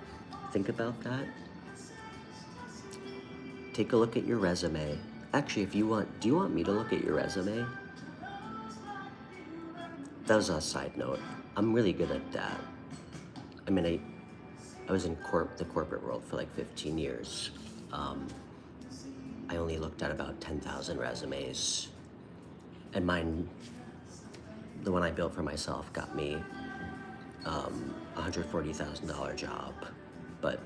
think about that. Take a look at your resume. Actually, if you want, do you want me to look at your resume? That was a side note. I'm really good at that. I mean, I was in the corporate world for like 15 years. I only looked at about 10,000 resumes. And mine, the one I built for myself, got me $140,000 job. But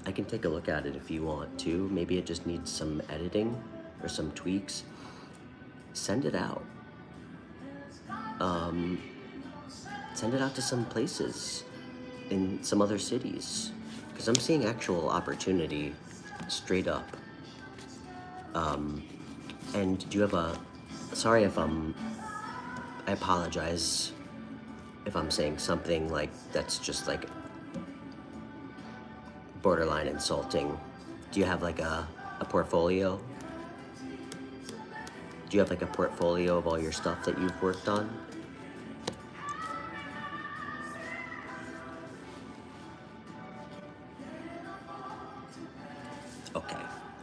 I can take a look at it if you want to. Maybe it just needs some editing or some tweaks. Send it out. Send it out to some places in some other cities, because I'm seeing actual opportunity straight up. And do you have sorry if I apologize if I'm saying something like that's just like borderline insulting. Do you have like a portfolio? Do you have like a portfolio of all your stuff that you've worked on? Okay,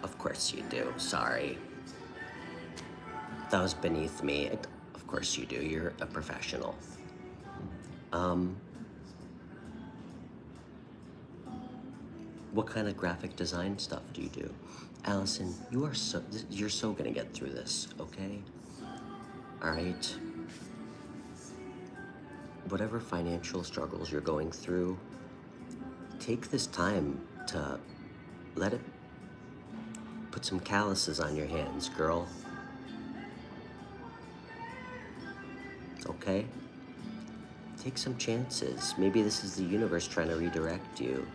of course you do. Sorry. That was beneath me. Of course you do. You're a professional. What kind of graphic design stuff do you do? Allison, you're so gonna get through this, okay? All right? Whatever financial struggles you're going through, take this time to let it put some calluses on your hands, girl. Okay? Take some chances. Maybe this is the universe trying to redirect you.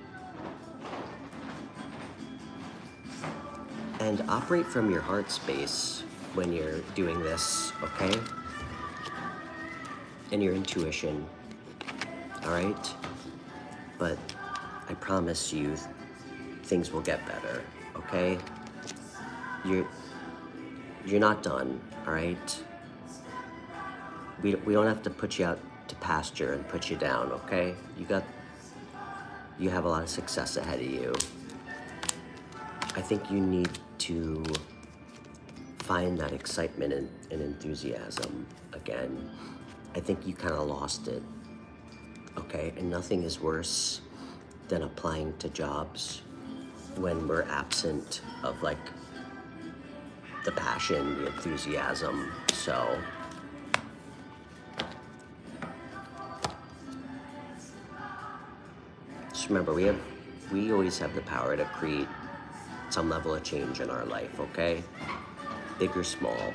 And operate from your heart space when you're doing this, okay? And your intuition, all right? But I promise you, things will get better, okay? You're not done, all right? We don't have to put you out to pasture and put you down, okay? You have a lot of success ahead of you. I think you need to find that excitement and enthusiasm again. I think you kind of lost it, okay? And nothing is worse than applying to jobs when we're absent of like the passion, the enthusiasm. So just remember, we always have the power to create some level of change in our life, okay? Big or small.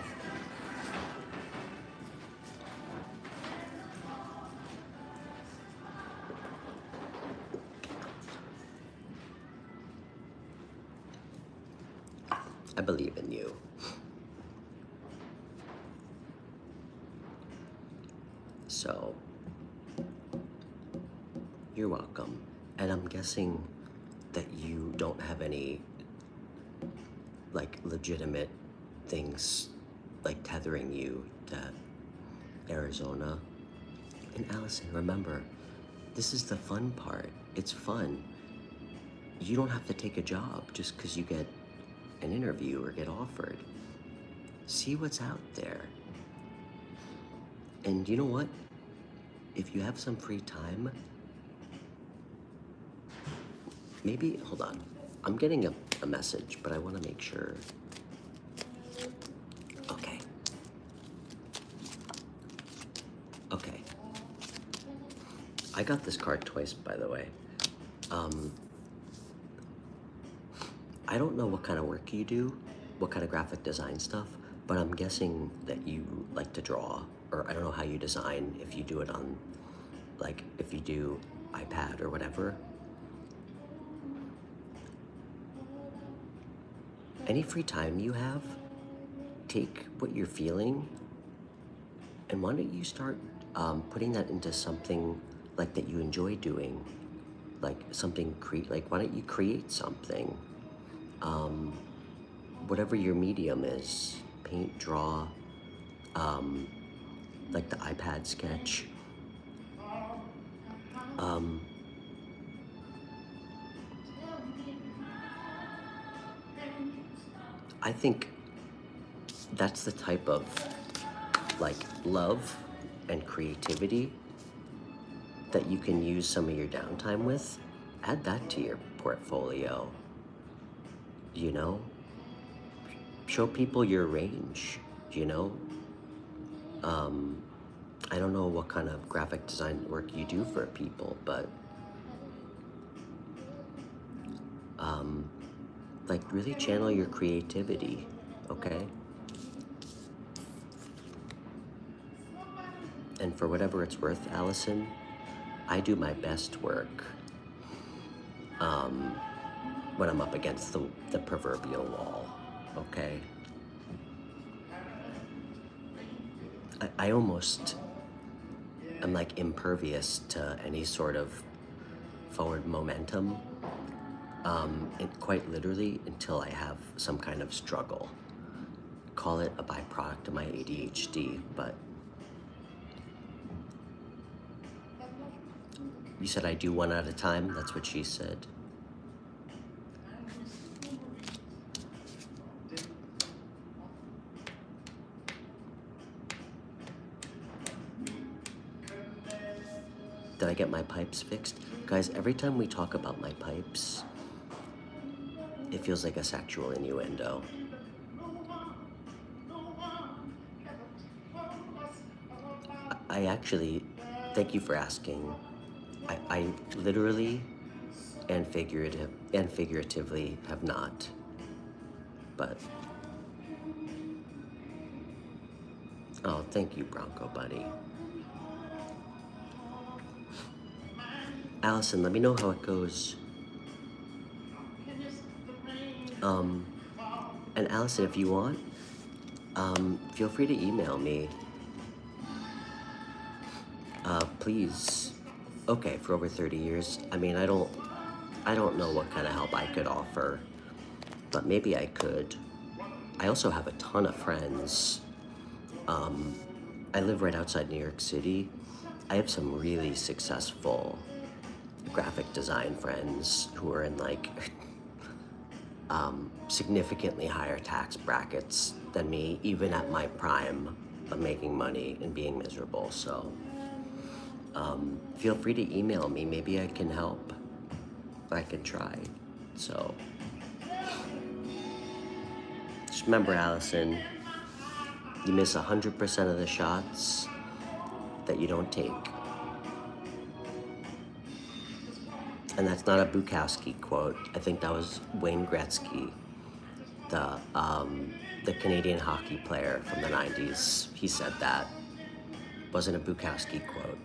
I believe in you. So, you're welcome. And I'm guessing that you don't have any like legitimate things like tethering you to Arizona. And Allison, remember, this is the fun part. It's fun. You don't have to take a job just because you get an interview or get offered. See what's out there. And you know what? If you have some free time, maybe, hold on. I'm getting a message, but I want to make sure. Okay. Okay. I got this card twice, by the way. I don't know what kind of work you do, what kind of graphic design stuff, but I'm guessing that you like to draw, or I don't know how you design, if you do it on, like, if you do iPad or whatever. Any free time you have, take what you're feeling, and why don't you start putting that into something like that you enjoy doing, like something like why don't you create something, whatever your medium is, paint, draw, like the iPad sketch. I think that's the type of like love and creativity that you can use some of your downtime with. Add that to your portfolio, you know? Show people your range, you know? I don't know what kind of graphic design work you do for people, but like really channel your creativity, okay? And for whatever it's worth, Allison, I do my best work when I'm up against the proverbial wall, okay? I almost am like impervious to any sort of forward momentum, quite literally until I have some kind of struggle. Call it a byproduct of my ADHD, but you said I do one at a time? That's what she said. Did I get my pipes fixed? Guys, every time we talk about my pipes, it feels like a sexual innuendo. I actually, thank you for asking. I literally and figuratively have not, but oh, thank you, Bronco Buddy. Allison, let me know how it goes. And Allison, if you want, feel free to email me. Please. Okay, for over 30 years. I mean, I don't know what kind of help I could offer, but maybe I could. I also have a ton of friends. I live right outside New York City. I have some really successful graphic design friends who are in like significantly higher tax brackets than me, even at my prime of making money and being miserable. So feel free to email me. Maybe I can help. I can try. So just remember, Allison, you miss 100% of the shots that you don't take. And that's not a Bukowski quote. I think that was Wayne Gretzky, the Canadian hockey player from the 90s. He said that. Wasn't a Bukowski quote.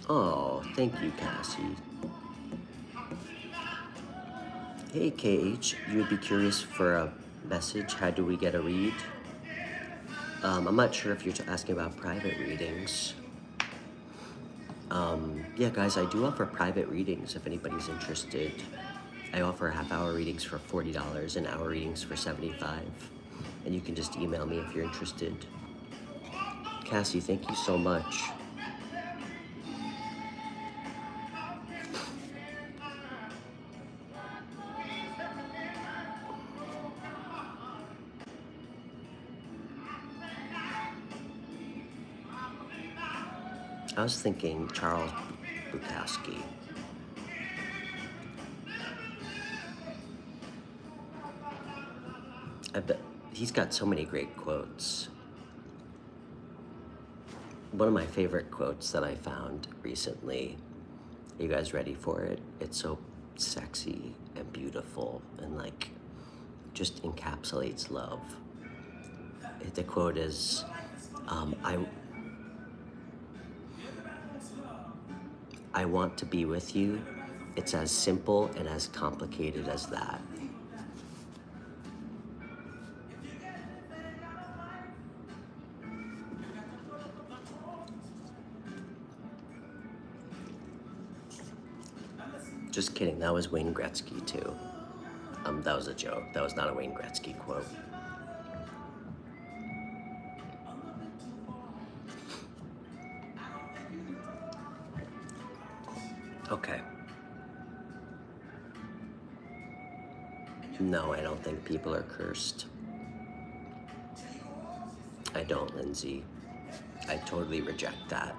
Oh, thank you, Cassie. Hey, KH, you would be curious for a message? How do we get a read? I'm not sure if you're asking about private readings. Yeah, guys, I do offer private readings if anybody's interested. I offer half-hour readings for $40 and hour readings for $75. And you can just email me if you're interested. Cassie, thank you so much. I was thinking Charles Bukowski. I bet he's got so many great quotes. One of my favorite quotes that I found recently, are you guys ready for it? It's so sexy and beautiful and like just encapsulates love. The quote is, I want to be with you. It's as simple and as complicated as that. Just kidding, that was Wayne Gretzky too. That was a joke. That was not a Wayne Gretzky quote. Okay. No, I don't think people are cursed. I don't, Lindsay. I totally reject that.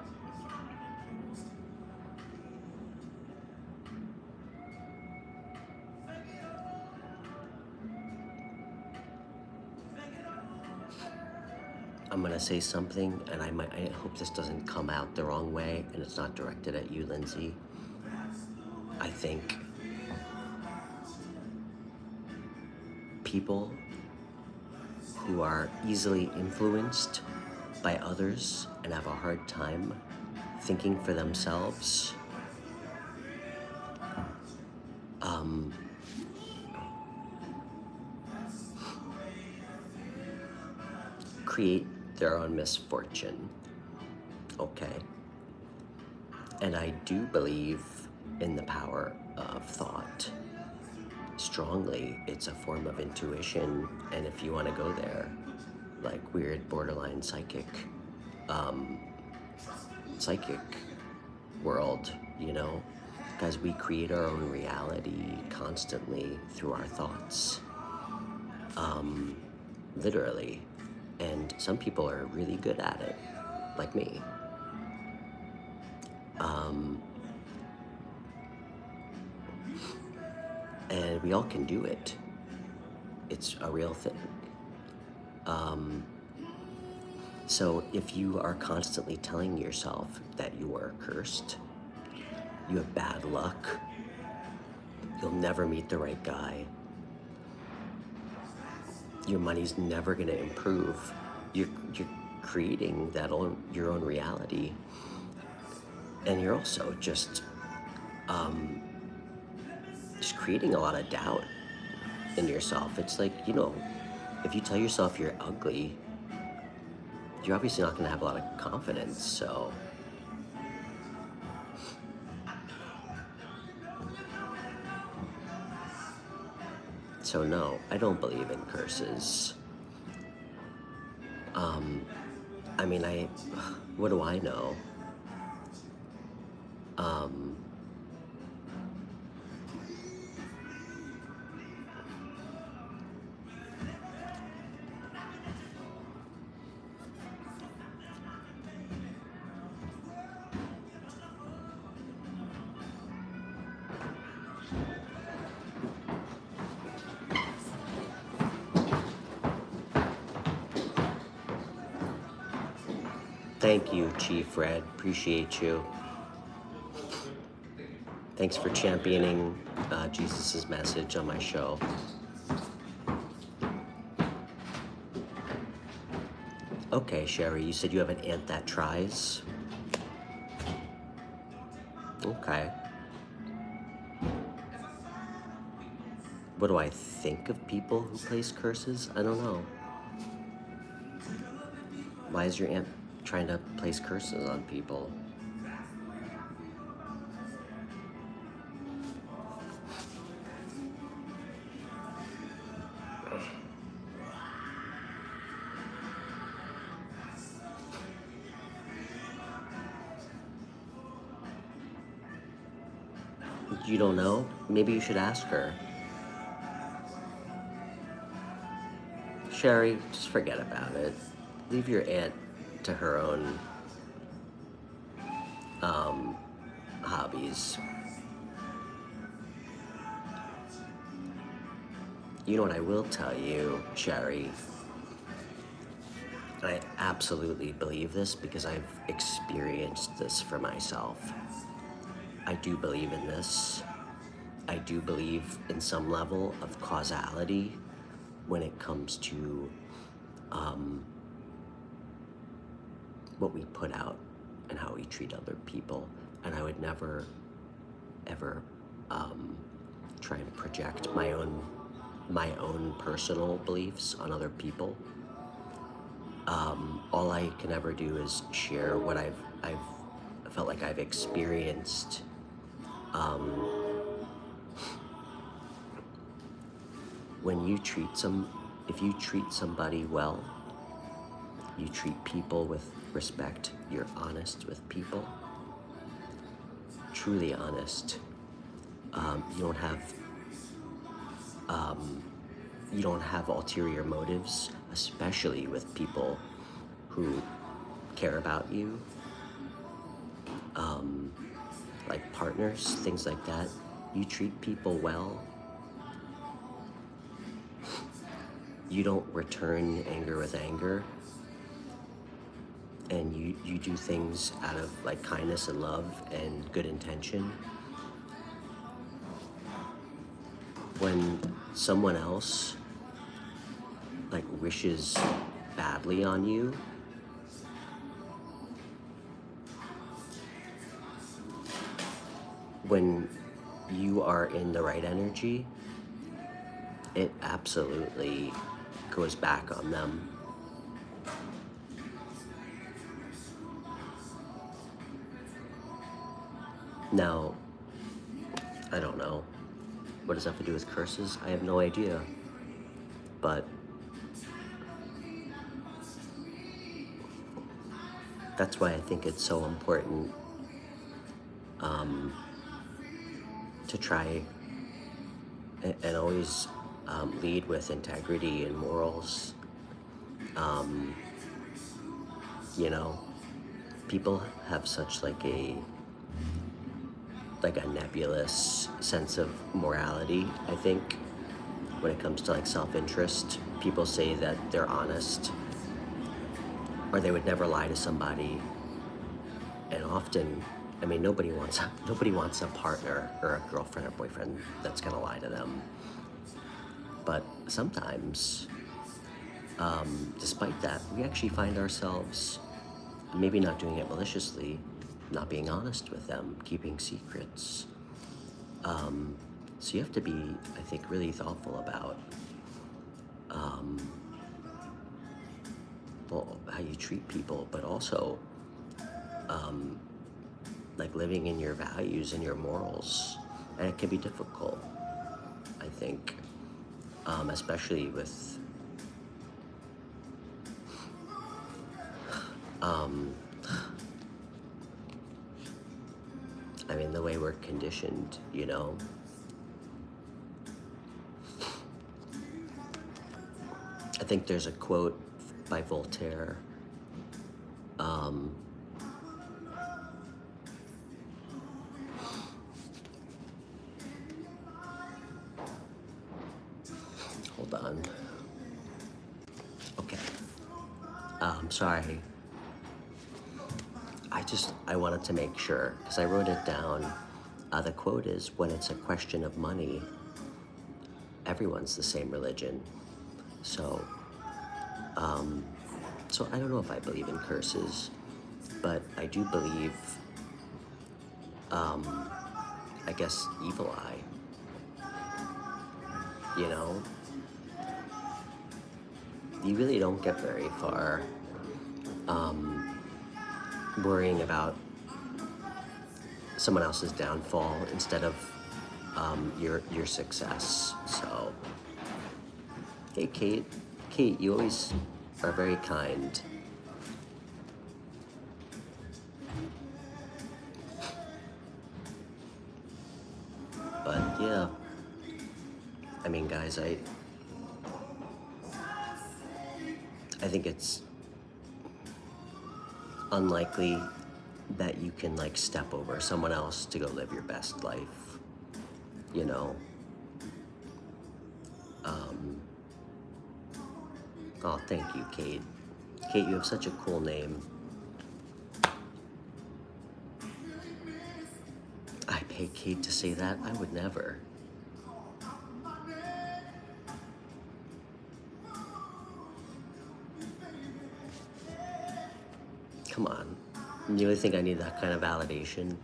I'm gonna say something, and I hope this doesn't come out the wrong way, and it's not directed at you, Lindsay. I think people who are easily influenced by others and have a hard time thinking for themselves create their own misfortune, okay? And I do believe in the power of thought strongly. It's a form of intuition, and if you want to go there, like weird borderline psychic world, you know, because we create our own reality constantly through our thoughts, literally. And some people are really good at it, like me. And we all can do it. It's a real thing. So if you are constantly telling yourself that you are cursed, you have bad luck, you'll never meet the right guy, your money's never gonna improve, you're creating your own reality, and you're also just creating a lot of doubt in yourself. It's like, you know, if you tell yourself you're ugly, you're obviously not gonna have a lot of confidence, so. So no, I don't believe in curses. I mean, what do I know? Thank you, Chief Red. Appreciate you. Thanks for championing Jesus' message on my show. Okay, Sherry, you said you have an aunt that tries? Okay. What do I think of people who place curses? I don't know. Why is your aunt trying to place curses on people? You don't know? Maybe you should ask her. Sherry, just forget about it. Leave your aunt to her own hobbies. You know what I will tell you, Sherry? I absolutely believe this because I've experienced this for myself. I do believe in this. I do believe in some level of causality when it comes to what we put out and how we treat other people. And I would never, ever try and project my own personal beliefs on other people. All I can ever do is share what I've felt like I've experienced. If you treat somebody well, you treat people with respect, you're honest with people, truly honest. You don't have ulterior motives, especially with people who care about you, like partners, things like that. You treat people well. You don't return anger with anger, and you do things out of like kindness and love and good intention. When someone else like wishes badly on you, when you are in the right energy, it absolutely goes back on them. Now, I don't know. What does that have to do with curses? I have no idea. But that's why I think it's so important to try and always lead with integrity and morals. You know, people have such like a nebulous sense of morality, I think, when it comes to like self-interest. People say that they're honest or they would never lie to somebody, and often, I mean, nobody wants a partner or a girlfriend or boyfriend that's gonna lie to them. But sometimes, despite that, we actually find ourselves maybe not doing it maliciously, not being honest with them, keeping secrets. So you have to be, I think, really thoughtful about well, how you treat people, but also like living in your values and your morals. And it can be difficult, I think, especially with I mean, the way we're conditioned, you know. I think there's a quote by Voltaire. Hold on. Okay. Sorry. I wanted to make sure, because I wrote it down. The quote is, when it's a question of money, everyone's the same religion. So I don't know if I believe in curses, but I do believe, I guess, evil eye. You know? You really don't get very far worrying about someone else's downfall instead of your success. So, hey, Kate, you always are very kind. I mean, guys, I think it's unlikely that you can like step over someone else to go live your best life, you know? Oh, thank you, Kate. Kate, you have such a cool name. I pay Kate to say that? I would never. Come on. You really think I need that kind of validation?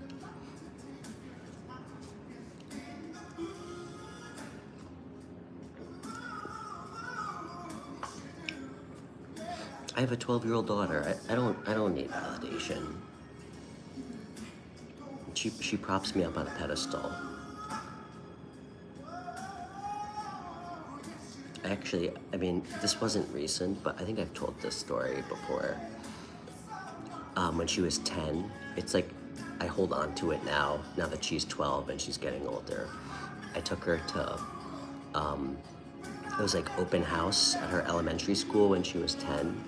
I have a 12-year-old daughter. I don't need validation. She props me up on a pedestal. Actually, I mean, this wasn't recent, but I think I've told this story before. When she was 10, it's like I hold on to it now that she's 12 and she's getting older. I took her to, it was like open house at her elementary school when she was 10.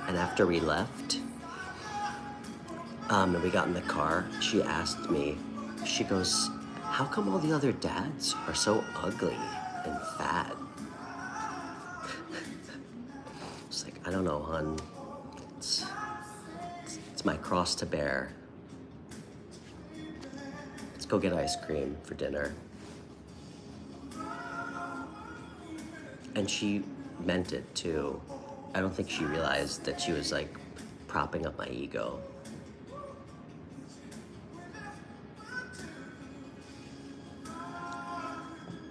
And after we left, and we got in the car, she asked me, she goes, how come all the other dads are so ugly and fat? It's like, I don't know, hon. It's my cross to bear. Let's go get ice cream for dinner. And she meant it too. I don't think she realized that she was like propping up my ego.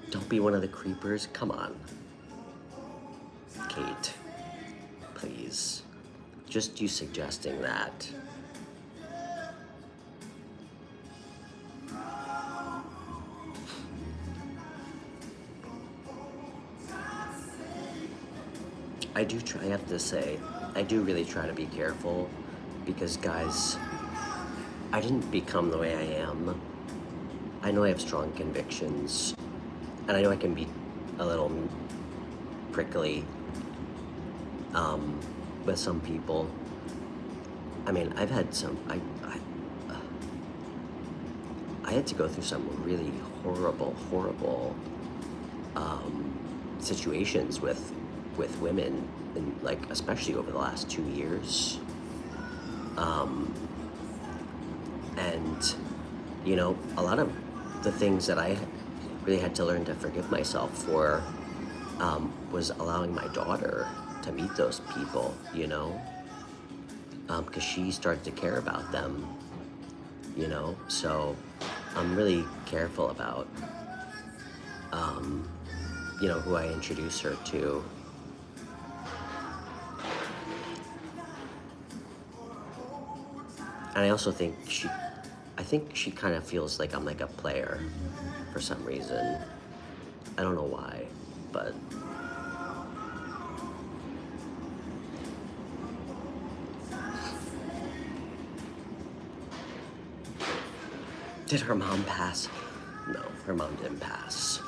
Don't be one of the creepers. Come on. Kate, please. Just you suggesting that. I have to say, I do really try to be careful because, guys, I didn't become the way I am. I know I have strong convictions, and I know I can be a little prickly with some people. I mean, I've had some, I had to go through some really horrible situations with women, and like especially over the last 2 years. And you know, a lot of the things that I really had to learn to forgive myself for was allowing my daughter to meet those people, you know, because she started to care about them, you know. So I'm really careful about you know, who I introduce her to. And I also think she kind of feels like I'm like a player for some reason. I don't know why, but did her mom pass? No, her mom didn't pass.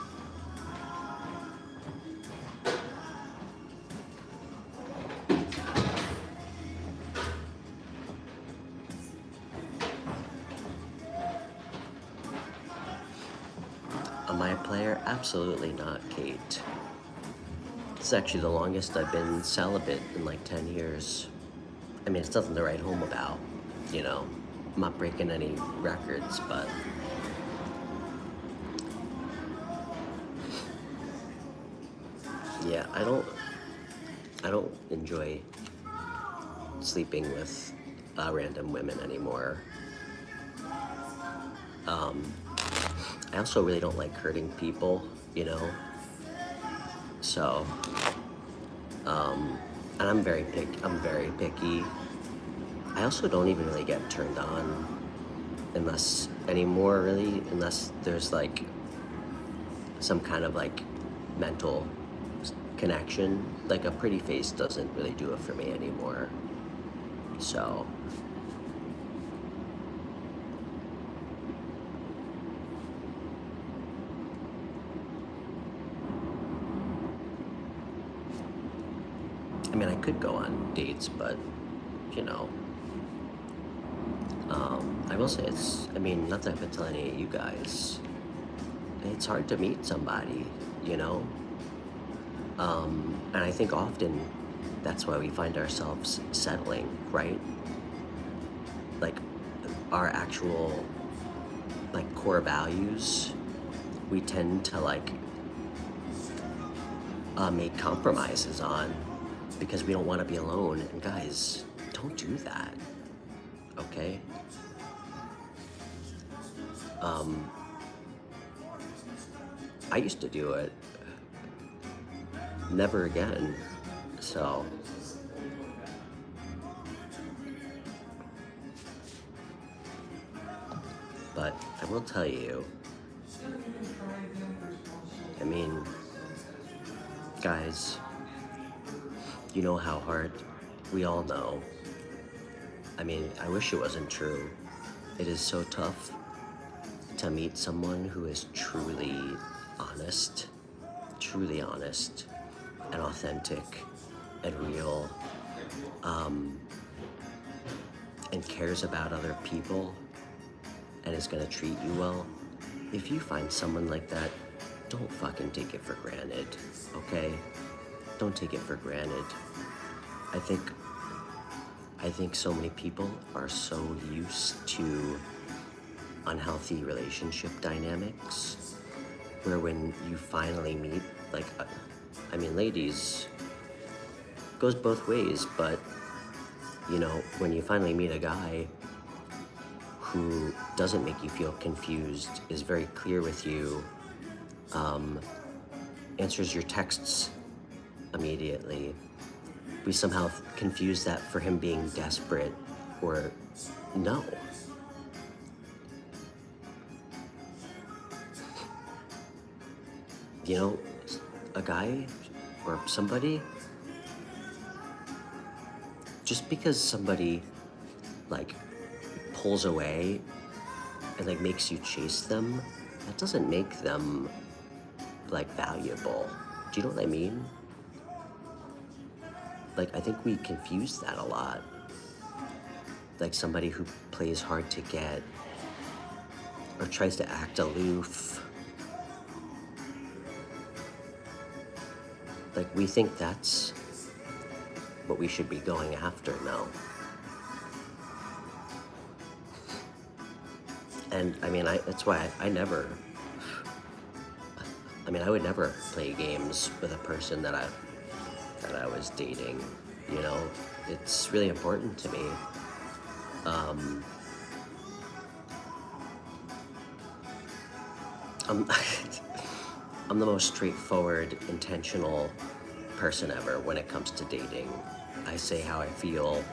Am I a player? Absolutely not, Kate. It's actually the longest I've been celibate in like 10 years. I mean, it's nothing to write home about, you know. I'm not breaking any records, but yeah, I don't enjoy sleeping with random women anymore. I also really don't like hurting people, you know. So, and I'm very picky. I also don't even really get turned on unless there's like some kind of like mental connection. Like a pretty face doesn't really do it for me anymore. So could go on dates, but, you know, I will say I mean, not that I've been telling any of you guys, it's hard to meet somebody, you know? And I think often that's why we find ourselves settling, right? Like, our actual, like, core values, we tend to, like, make compromises on because we don't want to be alone. And guys, don't do that, okay? I used to do it. Never again. So, but I will tell you, I mean, guys, you know how hard, we all know. I mean, I wish it wasn't true. It is so tough to meet someone who is truly honest and authentic and real, and cares about other people and is gonna treat you well. If you find someone like that, don't fucking take it for granted, okay? Don't take it for granted. I think so many people are so used to unhealthy relationship dynamics where when you finally meet, like, I mean, ladies, goes both ways, but, you know, when you finally meet a guy who doesn't make you feel confused, is very clear with you, answers your texts immediately, we somehow confuse that for him being desperate, or no. You know, a guy or somebody, just because somebody, like, pulls away and, like, makes you chase them, that doesn't make them, like, valuable. Do you know what I mean? Like, I think we confuse that a lot. Like, somebody who plays hard to get or tries to act aloof. Like, we think that's what we should be going after now. And, I mean, that's why I would never play games with a person that I was dating, you know? It's really important to me. I'm the most straightforward, intentional person ever when it comes to dating. I say how I feel,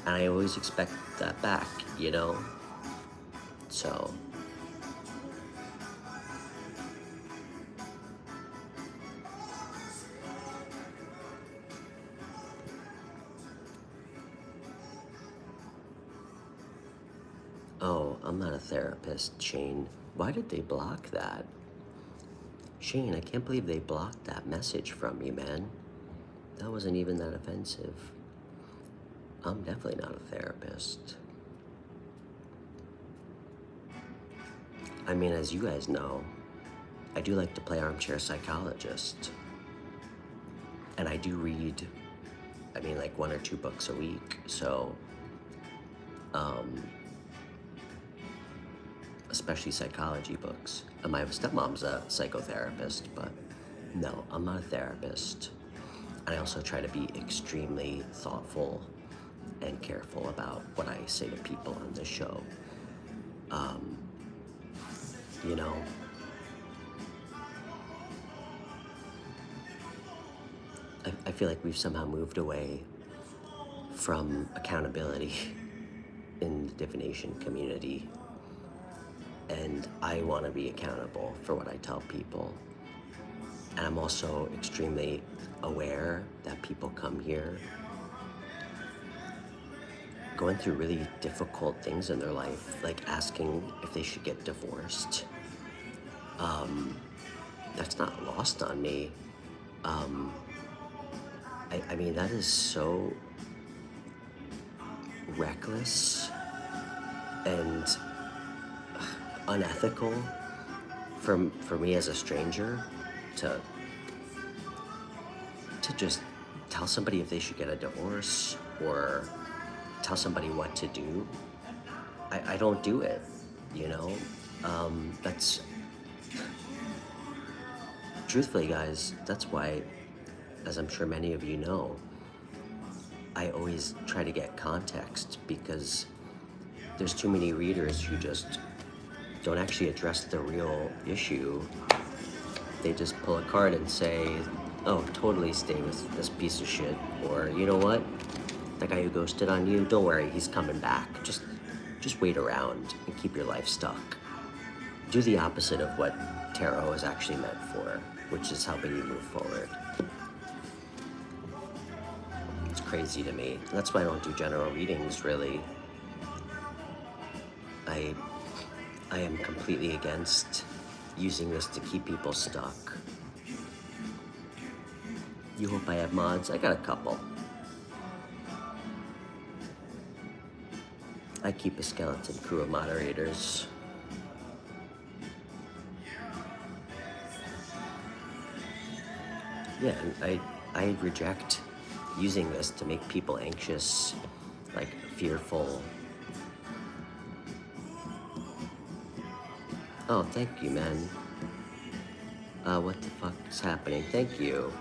and I always expect that back, you know? So, oh, I'm not a therapist, Shane. Why did they block that? Shane, I can't believe they blocked that message from you, man. That wasn't even that offensive. I'm definitely not a therapist. I mean, as you guys know, I do like to play armchair psychologist. And I do read, I mean, like 1 or 2 books a week. So, especially psychology books. And my stepmom's a psychotherapist, but no, I'm not a therapist. And I also try to be extremely thoughtful and careful about what I say to people on this show. You know, I feel like we've somehow moved away from accountability in the divination community. And I want to be accountable for what I tell people. And I'm also extremely aware that people come here going through really difficult things in their life, like asking if they should get divorced. That's not lost on me. I mean, that is so reckless and unethical for me as a stranger to just tell somebody if they should get a divorce or tell somebody what to do. I don't do it, you know? That's, truthfully guys, that's why, as I'm sure many of you know, I always try to get context, because there's too many readers who just don't actually address the real issue. They just pull a card and say, oh, totally stay with this piece of shit. Or, you know what? That guy who ghosted on you, don't worry, he's coming back. Just wait around and keep your life stuck. Do the opposite of what tarot is actually meant for, which is helping you move forward. It's crazy to me. That's why I don't do general readings, really. I am completely against using this to keep people stuck. You hope I have mods? I got a couple. I keep a skeleton crew of moderators. Yeah, and I reject using this to make people anxious, like fearful. Oh, thank you, man. What the fuck is happening? Thank you.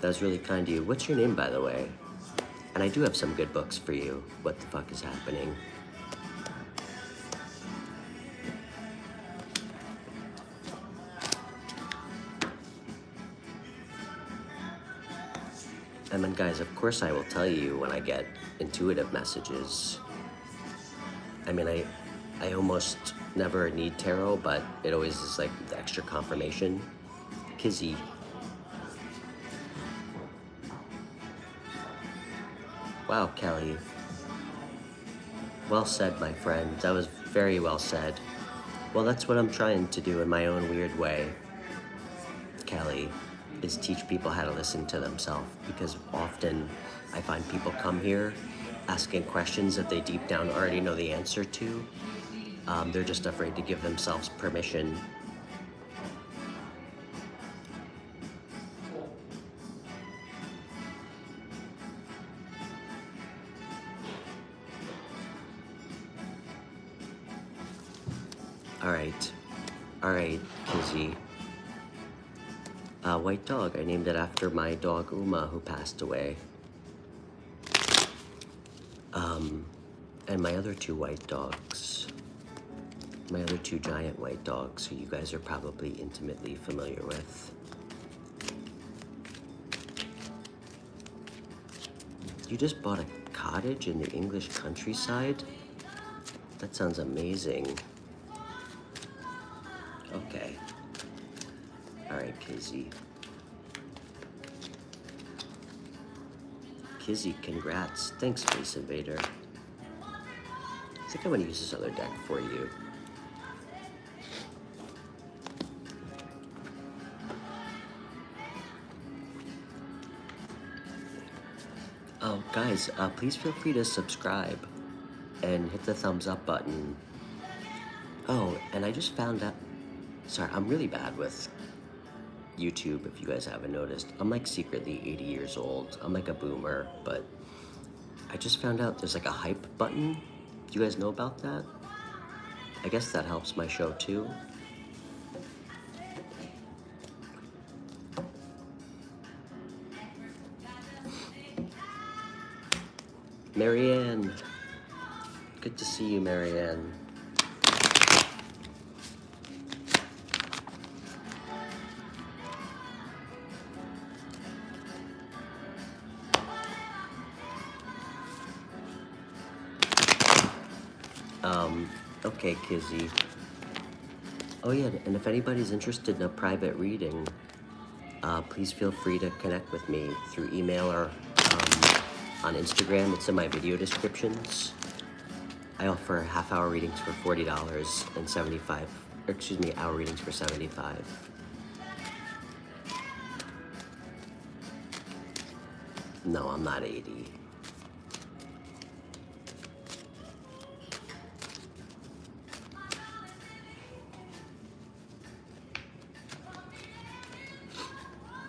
That was really kind of you. What's your name, by the way? And I do have some good books for you. What the fuck is happening? And then guys, of course I will tell you when I get intuitive messages. I mean, I almost never need tarot, but it always is like the extra confirmation. Kizzy. Wow, Kelly. Well said, my friend. That was very well said. Well, that's what I'm trying to do in my own weird way, Kelly, is teach people how to listen to themselves, because often I find people come here asking questions that they deep down already know the answer to. They're just afraid to give themselves permission. All right, Kizzy. White dog, I named it after my dog Uma, who passed away. And my other two white dogs, my other two giant white dogs, who you guys are probably intimately familiar with. You just bought a cottage in the English countryside? That sounds amazing. Okay. All right, Kizzy. Kizzy, congrats. Thanks, Space Invader. I think I'm gonna use this other deck for you. Oh, guys, please feel free to subscribe and hit the thumbs up button. Oh, and I just found out, sorry, I'm really bad with YouTube, if you guys haven't noticed. I'm like secretly 80 years old. I'm like a boomer, but I just found out there's like a hype button. Do you guys know about that? I guess that helps my show too. Marianne. Good to see you, Marianne. Okay, Kizzy. Oh yeah, and if anybody's interested in a private reading, please feel free to connect with me through email or on Instagram. It's in my video descriptions. I offer half-hour readings for $40 and hour readings for $75. No, I'm not 80.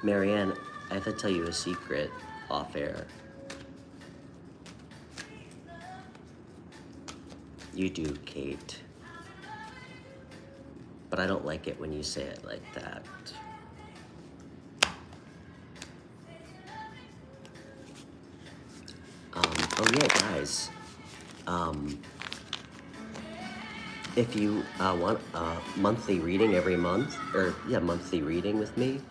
Marianne, I have to tell you a secret off air. You do, Kate. But I don't like it when you say it like that. Oh yeah, guys. If you want a monthly reading every month, monthly reading with me,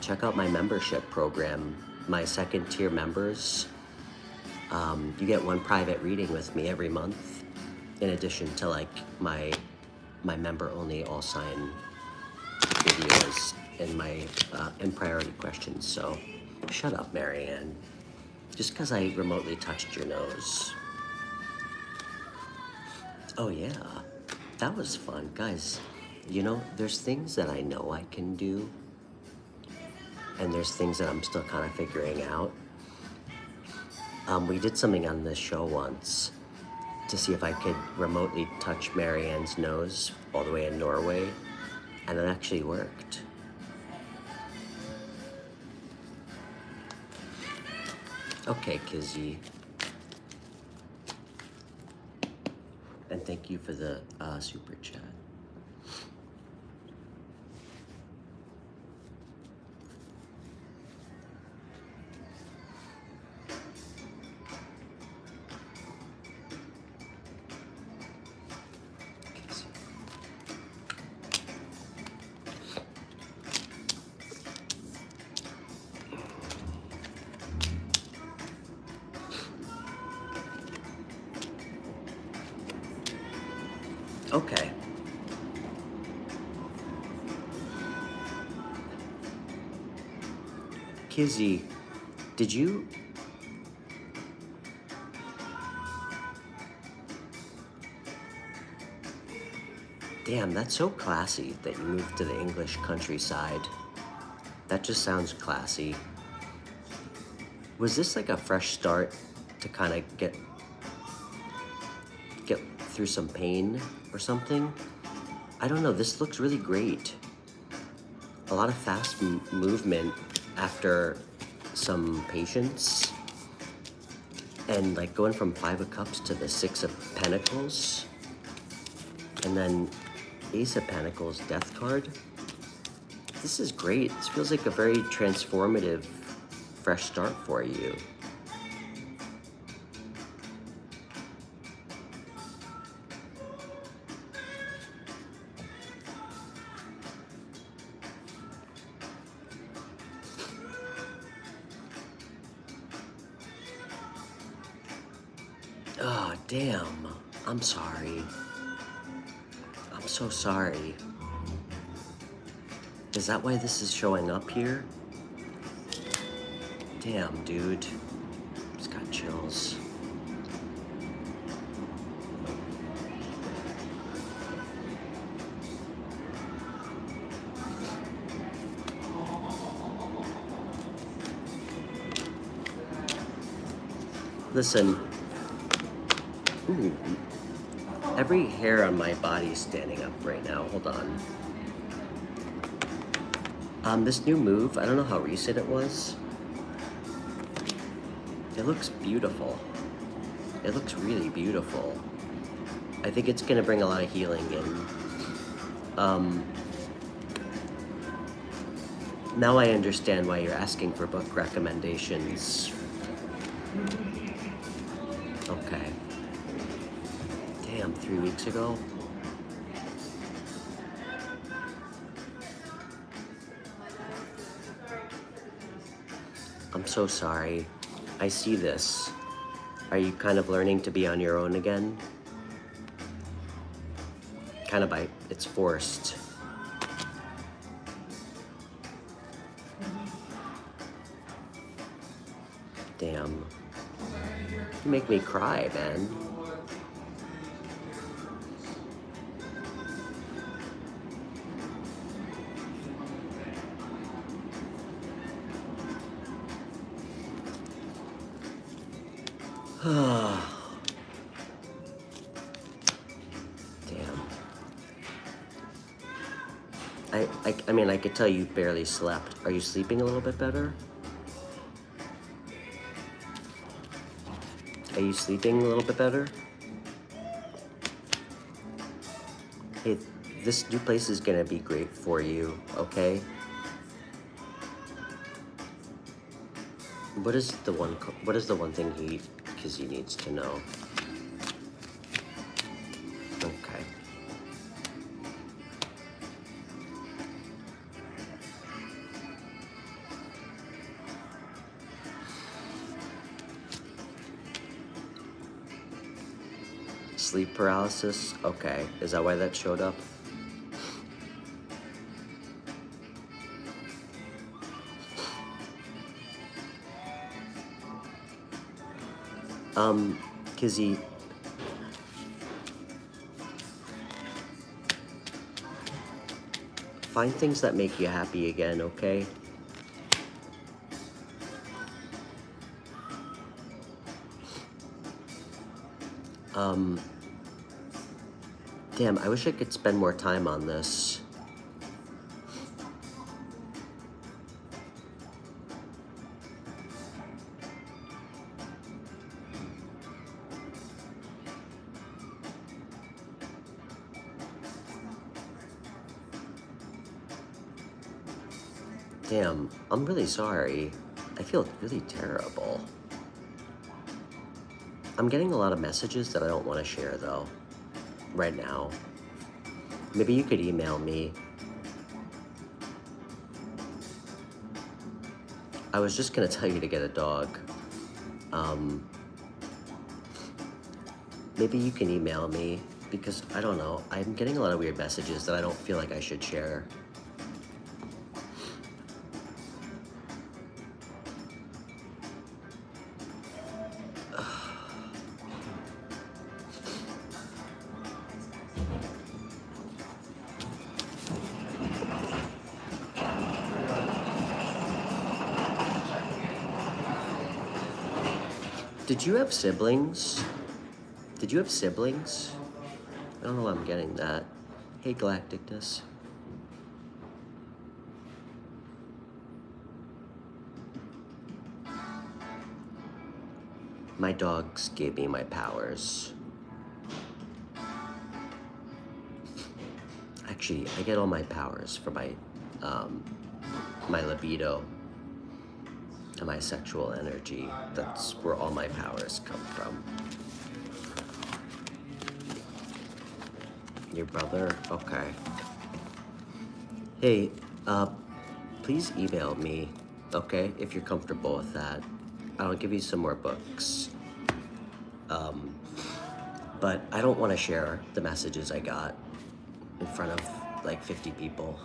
check out my membership program. My second tier members, you get one private reading with me every month, in addition to like my member only all sign videos and my and priority questions. So shut up, Marianne. Just because I remotely touched your nose. Oh yeah, that was fun. Guys, you know, there's things that I know I can do, and there's things that I'm still kind of figuring out. We did something on this show once to see if I could remotely touch Marianne's nose all the way in Norway, and it actually worked. Okay, Kizzy. And thank you for the super chat. Okay. Kizzy, did you... Damn, that's so classy that you moved to the English countryside. That just sounds classy. Was this like a fresh start to kind of get through some pain or something? I don't know, this looks really great. A lot of fast movement after some patience. And like going from 5 of Cups to the 6 of Pentacles. And then Ace of Pentacles, Death card. This is great. This feels like a very transformative, fresh start for you. Oh, damn. I'm sorry. I'm so sorry. Is that why this is showing up here? Damn, dude. Just got chills. Listen. Ooh. Every hair on my body is standing up right now. Hold on. This new move, I don't know how recent it was. It looks beautiful. It looks really beautiful. I think it's gonna bring a lot of healing in. Now I understand why you're asking for book recommendations. Okay. Damn, 3 weeks ago? I'm so sorry. I see this. Are you kind of learning to be on your own again? Kind of by, it's forced. Damn. You make me cry, man. Damn. I mean, I could tell you barely slept. Are you sleeping a little bit better? Are you sleeping a little bit better? Hey, this new place is gonna be great for you, okay? What is the one thing he needs to know? Okay. Sleep paralysis? Okay. Is that why that showed up? Kizzy, find things that make you happy again, okay? Damn, I wish I could spend more time on this. Damn, I'm really sorry. I feel really terrible. I'm getting a lot of messages that I don't want to share though, right now. Maybe you could email me. I was just gonna tell you to get a dog. Maybe you can email me because I don't know. I'm getting a lot of weird messages that I don't feel like I should share. Did you have siblings? Did you have siblings? I don't know why I'm getting that. Hey, Galacticness. My dogs gave me my powers. Actually, I get all my powers from my libido and my sexual energy. That's where all my powers come from. Your brother? Okay. Hey, please email me, okay, if you're comfortable with that. I'll give you some more books. But I don't want to share the messages I got in front of like 50 people.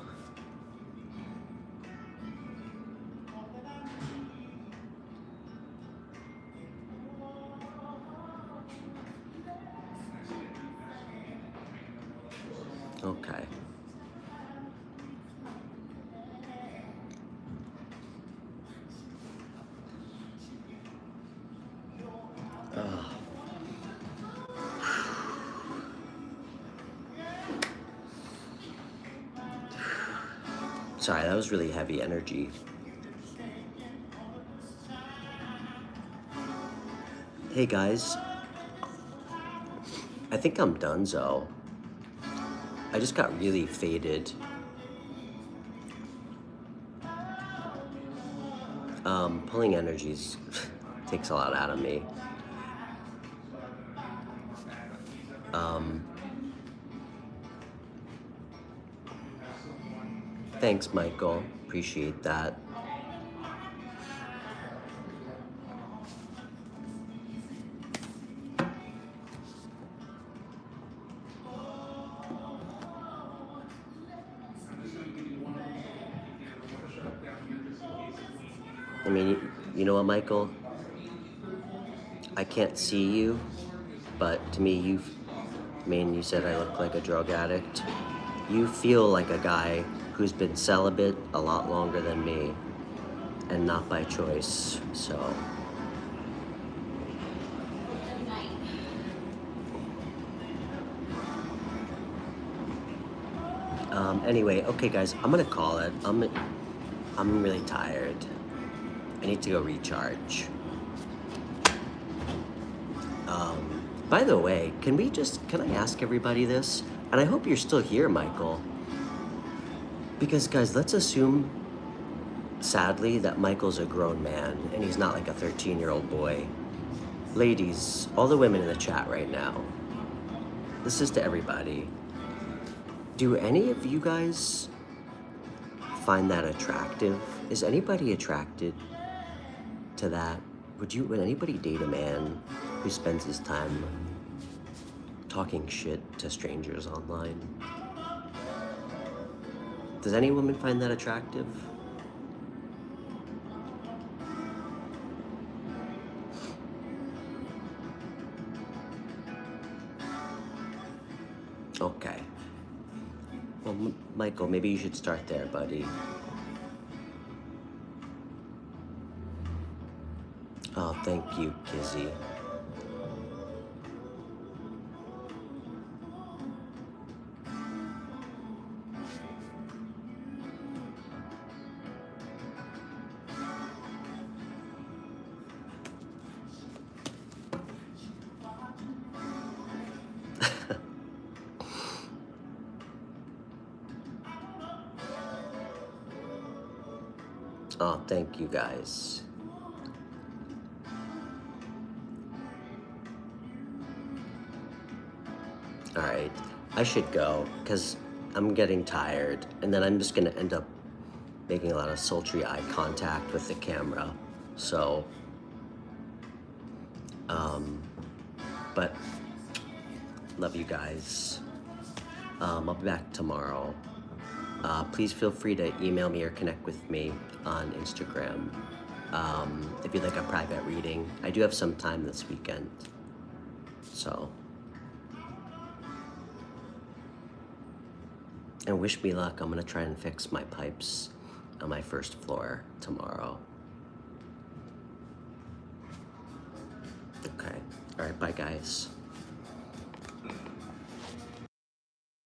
Okay. Sorry, that was really heavy energy. Hey guys, I think I'm donezo. I just got really faded. Pulling energies takes a lot out of me. Thanks, Michael. Appreciate that. I mean, you know what, Michael? I can't see you, but to me, you said I look like a drug addict. You feel like a guy who's been celibate a lot longer than me, and not by choice, so. Anyway, okay guys, I'm gonna call it. I'm really tired. I need to go recharge. By the way, can I ask everybody this? And I hope you're still here, Michael. Because guys, let's assume, sadly, that Michael's a grown man and he's not like a 13-year-old boy. Ladies, all the women in the chat right now, this is to everybody. Do any of you guys find that attractive? Is anybody attracted to that? Would anybody date a man who spends his time talking shit to strangers online? Does any woman find that attractive? Okay. Well, Michael, maybe you should start there, buddy. Oh, thank you, Kizzy. Oh, thank you guys. All right, I should go because I'm getting tired, and then I'm just gonna end up making a lot of sultry eye contact with the camera. So, but love you guys. I'll be back tomorrow. Please feel free to email me or connect with me on Instagram if you'd like a private reading. I do have some time this weekend, so. And wish me luck. I'm gonna try and fix my pipes on my first floor tomorrow. Okay, all right, bye guys.